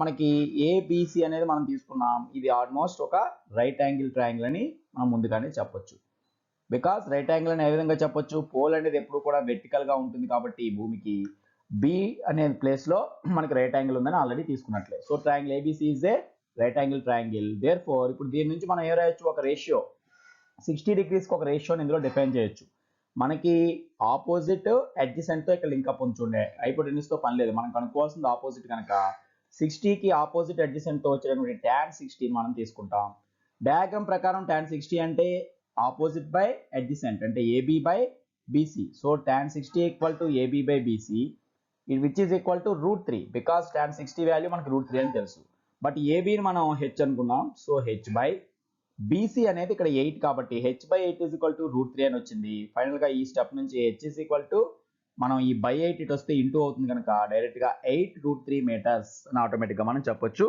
మనకి ఏబిసి అనేది మనం తీసుకున్నాం. ఇది ఆల్మోస్ట్ ఒక రైట్ యాంగిల్ ట్రయాంగిల్ అని మనం ముందుగానే చెప్పొచ్చు. బికాస్ రైట్ యాంగిల్ అని ఏ విధంగా చెప్పొచ్చు, పోల్ అనేది ఎప్పుడు కూడా వెర్టికల్ గా ఉంటుంది కాబట్టి భూమికి బి అనే ప్లేస్ లో మనకి రైట్ యాంగిల్ ఉందని ఆల్రెడీ తీసుకున్నట్లే. So triangle ABC is a right angle triangle. Therefore ఇప్పుడు దీని నుంచి మనం ఏం రాయొచ్చు, ఒక రేషియో 60 డిగ్రీస్ కి ఒక రేషియోని ఇందులో డిఫైన్ చేయొచ్చు. మనకి ఆపోజిట్ అడ్జసెంట్ తో ఇక్కడ లింకప్ ఉంచుండే హైపోటెన్యూస్ తో పని లేదు. మనం కనుక్కోవాల్సింది ఆపోజిట్ కనుక 60 కి ఆపోజిట్ అడ్జసెంట్ తో వచ్చేటువంటి tan 60 మనం తీసుకుంటాం. డయాగ్రామ్ ప్రకారం tan 60 అంటే ఆపోజిట్ బై అడ్జసెంట్ అంటే AB by BC. So tan 60 equal to AB by BC which is equal to √3 because tan 60 value మనకి √3 అని తెలుసు. బట్ ఏబిని మనం హెచ్ అనుకున్నాం. సో హెచ్ బై బీసీ అనేది ఇక్కడ 8 కాబట్టి H by 8 is equal to √3 అని వచ్చింది. ఫైనల్ గా ఈ స్టెప్ నుంచి హెచ్ ఈజ్ ఈక్వల్ టు మనం ఈ బై 8 ఇటు వస్తే ఇంటూ అవుతుంది కనుక డైరెక్ట్ గా 8√3 మీటర్స్ అని ఆటోమేటిక్ గా మనం చెప్పొచ్చు.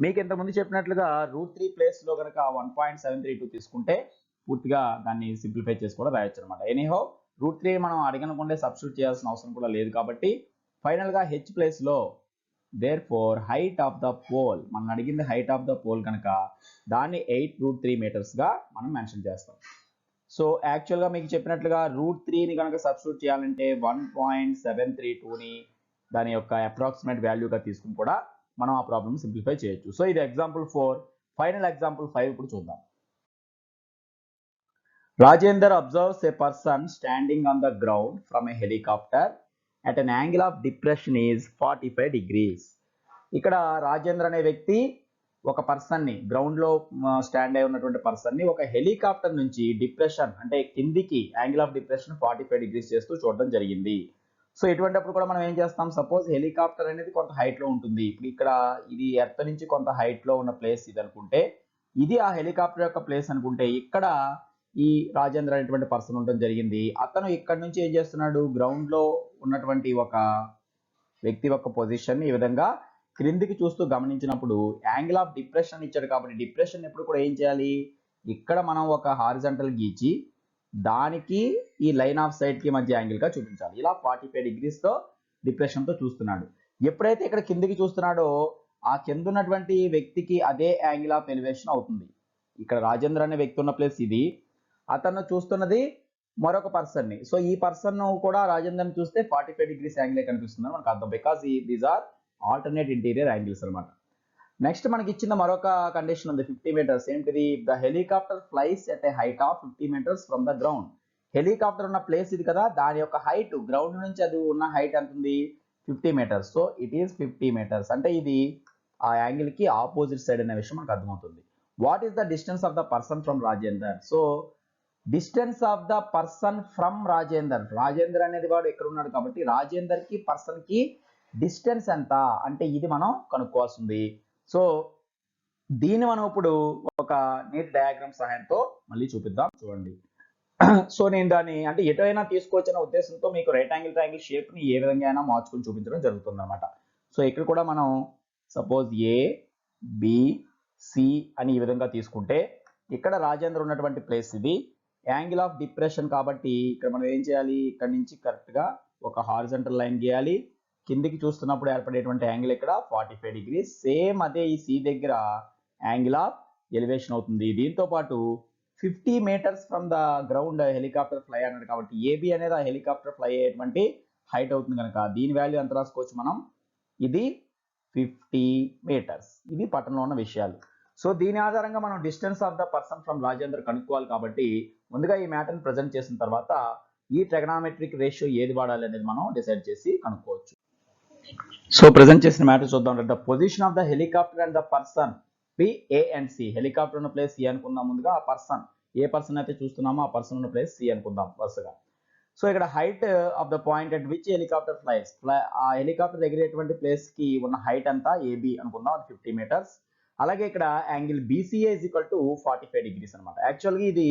మీకు ఇంతకుముందు చెప్పినట్లుగా √3 ప్లేస్ లో కనుక 1.732 తీసుకుంటే పూర్తిగా దాన్ని సింప్లిఫై చేసి కూడా రాయొచ్చు అనమాట. ఎనీహౌ √3 మనం అడగనకుండా సబ్స్టిట్యూట్ చేయాల్సిన అవసరం కూడా లేదు కాబట్టి ఫైనల్ గా హెచ్ ప్లేస్ లో therefore height of the pole, మనం అడిగింది హైట్ ఆఫ్ ద పోల్ కనుక దాన్ని 8√3 మీటర్స్ గా మనం మెన్షన్ చేస్తాం. సో యాక్చువల్ గా మీకు చెప్పినట్లుగా √3 ని కనుక సబ్స్టిట్యూట్ చేయాలంటే 1.732 ని దాని యొక్క అప్రాక్సిమేట్ వాల్యూగా తీసుకుని కూడా మనం ఆ ప్రాబ్లమ్ సింప్లిఫై చేయొచ్చు. సో ఇది ఎగ్జాంపుల్ 4. ఫైనల్ ఎగ్జాంపుల్ 5 ఇప్పుడు చూద్దాం. Rajender observes a person standing on the ground from A helicopter at an angle of depression is 45 degrees. ఇక్కడ రాజేంద్ర అనే వ్యక్తి ఒక పర్సన్ ని గ్రౌండ్ లో స్టాండ్ అయి ఉన్నటువంటి పర్సన్ ని ఒక హెలికాప్టర్ నుంచి డిప్రెషన్ అంటే కిందికి యాంగిల్ ఆఫ్ డిప్రెషన్ 45 డిగ్రీస్ చేస్తూ చూడడం జరిగింది. సో ఇటువంటిప్పుడు కూడా మనం ఏం చేస్తాం, సపోజ్ హెలికాప్టర్ అనేది కొంత హైట్ లో ఉంటుంది. ఇప్పుడు ఇక్కడ ఇది ఎర్త్ నుంచి కొంత హైట్ లో ఉన్న ప్లేస్ ఇది అనుకుంటే, ఇది ఆ హెలికాప్టర్ యొక్క ప్లేస్ అనుకుంటే, ఇక్కడ ఈ రాజేంద్ర అనేటువంటి పర్సన్ ఉండడం జరిగింది. అతను ఇక్కడ నుంచి ఏం చేస్తున్నాడు, గ్రౌండ్ లో ఉన్నటువంటి ఒక వ్యక్తి యొక్క పొజిషన్ ని ఈ విధంగా క్రిందికి చూస్తూ గమనించినప్పుడు యాంగిల్ ఆఫ్ డిప్రెషన్ ఇచ్చాడు కాబట్టి డిప్రెషన్ ఎప్పుడు కూడా ఏం చేయాలి, ఇక్కడ మనం ఒక హారిజంటల్ గీచి దానికి ఈ లైన్ ఆఫ్ సైట్ కి మధ్య యాంగిల్ గా చూపించాలి. ఇలా 45 డిగ్రీస్ తో డిప్రెషన్ తో చూస్తున్నాడు. ఎప్పుడైతే ఇక్కడ కిందికి చూస్తున్నాడో ఆ కింద ఉన్నటువంటి వ్యక్తికి అదే యాంగిల్ ఆఫ్ ఎలివేషన్ అవుతుంది. ఇక్కడ రాజేంద్ర అనే వ్యక్తి ఉన్న ప్లేస్ ఇది, అతను చూస్తున్నది మరొక పర్సన్ ని. సో ఈ పర్సన్ కూడా రాజేంద్రని చూస్తే 45 డిగ్రీస్ యాంగిల్ కనిపిస్తుంది మనకు అర్థం, because these are alternate interior angles అనమాట. నెక్స్ట్ మనకి ఇచ్చిన మరొక కండిషన్ ఉంది 50 మీటర్స్. ఏంటిది, the helicopter flies at a height of 50 meters from the ground. Helicopter ఉన్న ప్లేస్ ఇది కదా, దాని యొక్క హైట్ గ్రౌండ్ నుంచి అది ఉన్న హైట్ ఎంత ఉంది, 50 meters. So it is 50 meters అంటే ఇది ఆ యాంగిల్ కి ఆపోజిట్ సైడ్ అనే విషయం మనకు అర్థమవుతుంది. What is the distance of the person from Rajender. So distance of the person from Rajender. Rajender అనేది వాడు ఎక్కడ ఉన్నాడు కాబట్టి రాజేందర్ కి పర్సన్ కి డిస్టెన్స్ ఎంత అంటే ఇది మనం కనుక్కోవాల్సింది. సో దీన్ని మనం ఇప్పుడు ఒక నీట్ డయాగ్రామ్ సహాయంతో మళ్ళీ చూపిద్దాం. చూడండి. సో నేను దాన్ని అంటే ఎటైనా తీసుకోవచ్చనే ఉద్దేశంతో మీకు రైట్ యాంగిల్ ట్రయాంగిల్ షేప్ ని ఏ విధంగా అయినా మార్చుకుని చూపించడం జరుగుతుంది అనమాట. సో ఇక్కడ కూడా మనం సపోజ్ ఏ బి సి అని ఈ విధంగా తీసుకుంటే ఇక్కడ రాజేంద్ర ఉన్నటువంటి ప్లేస్ ఇది. యాంగిల్ ఆఫ్ డిప్రెషన్ కాబట్టి ఇక్కడ మనం ఏం చేయాలి, ఇక్కడ నుంచి కరెక్ట్ గా ఒక హారిజంటల్ లైన్ గీయాలి. కిందికి చూస్తున్నప్పుడు ఏర్పడేటువంటి యాంగిల్ ఇక్కడ 45 డిగ్రీస్. సేమ్ అదే ఈ సి దగ్గర యాంగిల్ ఆఫ్ ఎలివేషన్ అవుతుంది. దీంతో పాటు 50 meters from the ground helicopter fly అన్నాడు కాబట్టి ఏబి అనేది ఆ హెలికాప్టర్ ఫ్లై అయ్యేటువంటి హైట్ అవుతుంది కనుక దీని వాల్యూ ఎంత రాసుకోవచ్చు మనం, ఇది 50 మీటర్స్. ఇది పట్టణంలో ఉన్న విషయాలు. సో దీని ఆధారంగా మనం distance of the person from Rajender కనుక్కోవాలి కాబట్టి ముందుగా ఈ మ్యాటర్ని ప్రజెంట్ చేసిన తర్వాత ఈ ట్రిగనామెట్రిక్ రేషియో ఏది వాడాలి అనేది మనం డిసైడ్ చేసి కనుక్కోవచ్చు. సో ప్రజెంట్ చేసిన మ్యాటర్ చూద్దాం. The position of the helicopter and the person B A and C. Helicopter ఉన్న ప్లేస్ సి అనుకుందాం. ముందుగా ఆ పర్సన్ ఏ పర్సన్ అయితే చూస్తున్నామో ఆ పర్సన్ ఉన్న ప్లేస్ సి అనుకుందాం వరుసగా. సో ఇక్కడ height of the point at which helicopter flies, ఆ హెలికాప్టర్ ఎగిరేటువంటి ప్లేస్ కి ఉన్న హైట్ అంతా ఏబి అనుకుందాం, అది 50 మీటర్స్. అలాగే ఇక్కడ angle BCA is equal to 45 degrees అనమాట. యాక్చువల్గా ఇది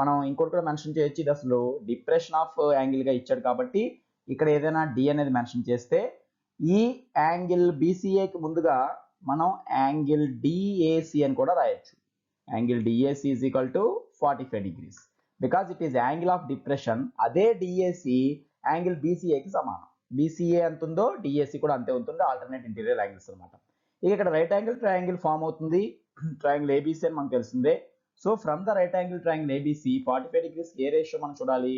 మనం ఇంకోటి కూడా మెన్షన్ చేయొచ్చు. ఇది అసలు డిప్రెషన్ ఆఫ్ యాంగిల్ గా ఇచ్చాడు కాబట్టి ఇక్కడ ఏదైనా డి అనేది మెన్షన్ చేస్తే ఈ యాంగిల్ బీసీఏకి ముందుగా మనం యాంగిల్ డిఏసి అని కూడా రాయొచ్చు. Angle DAC is equal to 45 degrees because it is angle of depression. అదే డిఏసి యాంగిల్ బీసీఏకి సమానం. బీసీఏ ఎంత ఉందో డిఏసి కూడా అంతే ఉంటుంది, ఆల్టర్నేట్ ఇంటీరియర్ యాంగిల్స్ అనమాట. ఇక ఇక్కడ రైట్ యాంగిల్ ట్రయాంగిల్ ఫామ్ అవుతుంది. ట్రయాంగిల్ ఏబీసీ అని మనకు తెలిసిందే. So from the right angle triangle ABC 45 degrees A ratio మనం చూడాలి,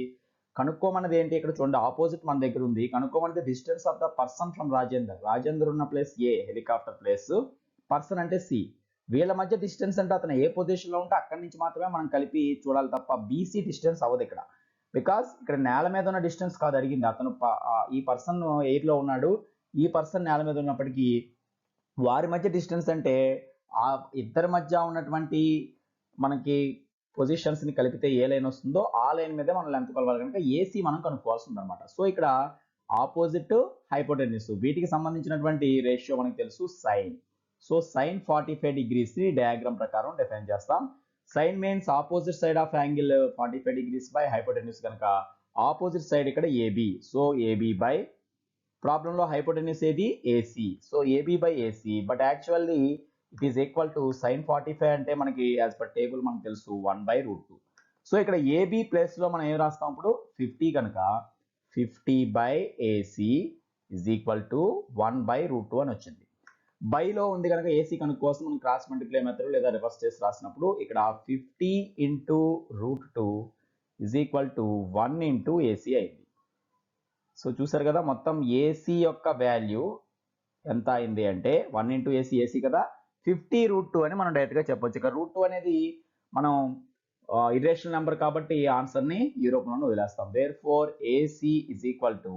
కనుక్కోమన్నది ఏంటి, ఇక్కడ చూడండి ఆపోజిట్ మన దగ్గర ఉంది. కనుక్కోమన్నది distance of the person from Rajender. Rajender ఉన్న place A helicopter place, person అంటే సి. వీళ్ళ మధ్య డిస్టెన్స్ అంటే అతను ఏ పొజిషన్ లో ఉంటే అక్కడి నుంచి మాత్రమే మనం కలిపి చూడాలి తప్ప బీసీ డిస్టెన్స్ అవ్వదు ఇక్కడ. బికాస్ ఇక్కడ నేల మీద ఉన్న డిస్టెన్స్ కాదు అడిగింది. అతను ఈ పర్సన్ ఎయిర్ లో ఉన్నాడు, ఈ పర్సన్ నేల మీద ఉన్నప్పటికీ వారి మధ్య డిస్టెన్స్ అంటే ఆ ఇద్దరి మధ్య ఉన్నటువంటి మనకి పొజిషన్స్ ని కలిపితే ఏ లైన్ వస్తుందో ఆ లైన్ మీద మనం లెంత్ కొలవాలి కనుక ఏసీ మనం కనుక్కోవాల్సి ఉంది అనమాట. సో ఇక్కడ ఆపోజిట్ హైపోటెన్యూస్ వీటికి సంబంధించినటువంటి రేషియో మనకు తెలుసు సైన్. సో సైన్ 45 డిగ్రీస్ ని డయాగ్రామ్ ప్రకారం డిఫైన్ చేస్తాం. Sine means opposite side of angle 45 degrees by hypotenuse కనుక ఆపోజిట్ సైడ్ ఇక్కడ AB. So AB by problem లో హైపోటెన్యూస్ ఏది AC. So AB by AC but actually it is equal to sine 45 అంటే మనకి యాజ్ పర్ టేబుల్ మనకు తెలుసు 1/√2. సో ఇక్కడ ఏబి ప్లేస్ లో మనం ఏం రాస్తాం ఇప్పుడు 50 కనుక 50 by AC is equal to 1/√2 అని వచ్చింది. బైలో ఉంది కనుక ఏసీ కనుక్కోసం మనం క్రాస్ మల్టిప్లై మెథడ్ లేదా రివర్స్ చేసి రాసినప్పుడు ఇక్కడ 50 into √2 is equal to 1 into AC అయింది. సో చూసారు కదా మొత్తం ఏసీ యొక్క వాల్యూ ఎంత అయింది అంటే 1 ఇంటూ ఏసీ, ఏసీ కదా 50√2 అని మనం డైరెక్ట్ గా చెప్పొచ్చు. ఇక్కడ √2 అనేది మనం ఇర్రేషనల్ నెంబర్ కాబట్టి ఆన్సర్ ని ఈ రూపంలో వదిలేస్తాం. Therefore AC is equal to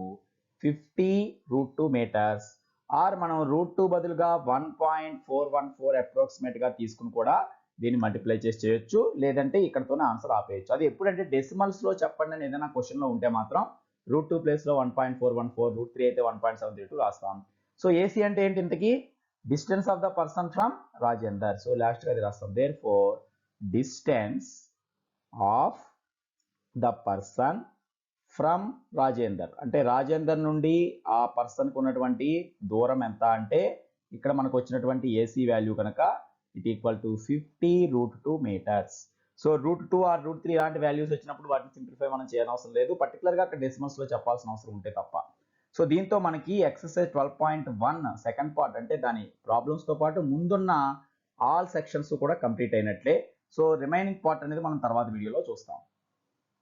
50√2 meters. Or మనం √2 బదులుగా 1.414 అప్రాక్సిమేట్ గా తీసుకుని కూడా దీన్ని మల్టిప్లై చేసి చేయొచ్చు, లేదంటే ఇక్కడతోనే ఆన్సర్ ఆపేయచ్చు. అది ఎప్పుడంటే డెసిమల్స్ లో చెప్పండి అని ఏదైనా క్వశ్చన్ లో ఉంటే మాత్రం √2 ప్లేస్ లో 1.414, √3 అయితే 1.732 రాస్తాం. సో ఏసీ అంటే ఏంటి ఇంతకీ, distance of the person from Rajender. So last గా అది రాస్తాం. Therefore distance of the person from Rajender అంటే రాజేందర్ నుండి ఆ పర్సన్ కు ఉన్నటువంటి దూరం ఎంత అంటే ఇక్కడ మనకు వచ్చినటువంటి ఏసీ వాల్యూ కనుక it equal to 50√2 meters. So √2 or √3 ఇలాంటి వాల్యూస్ వచ్చినప్పుడు వాటిని సింప్లిఫై మనం చేయనవసరం లేదు, పర్టికులర్ గా అక్కడ డెసిమల్స్ లో చెప్పాల్సిన అవసరం ఉంటే తప్ప. సో దీంతో మనకి ఎక్సర్సైజ్ 12.1 సెకండ్ పార్ట్ అంటే దాని ప్రాబ్లమ్స్ తో పాటు ముందున్న ఆల్ సెక్షన్స్ కూడా కంప్లీట్ అయినట్లే. సో రిమైనింగ్ పార్ట్ అనేది మనం తర్వాత వీడియోలో చూస్తాం.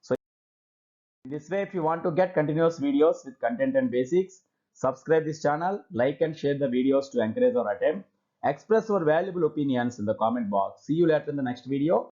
So this way if you want to get continuous videos with content and basics, subscribe this channel, like and share the videos to encourage our attempt. Express your valuable opinions in the comment box. See you later in the next video.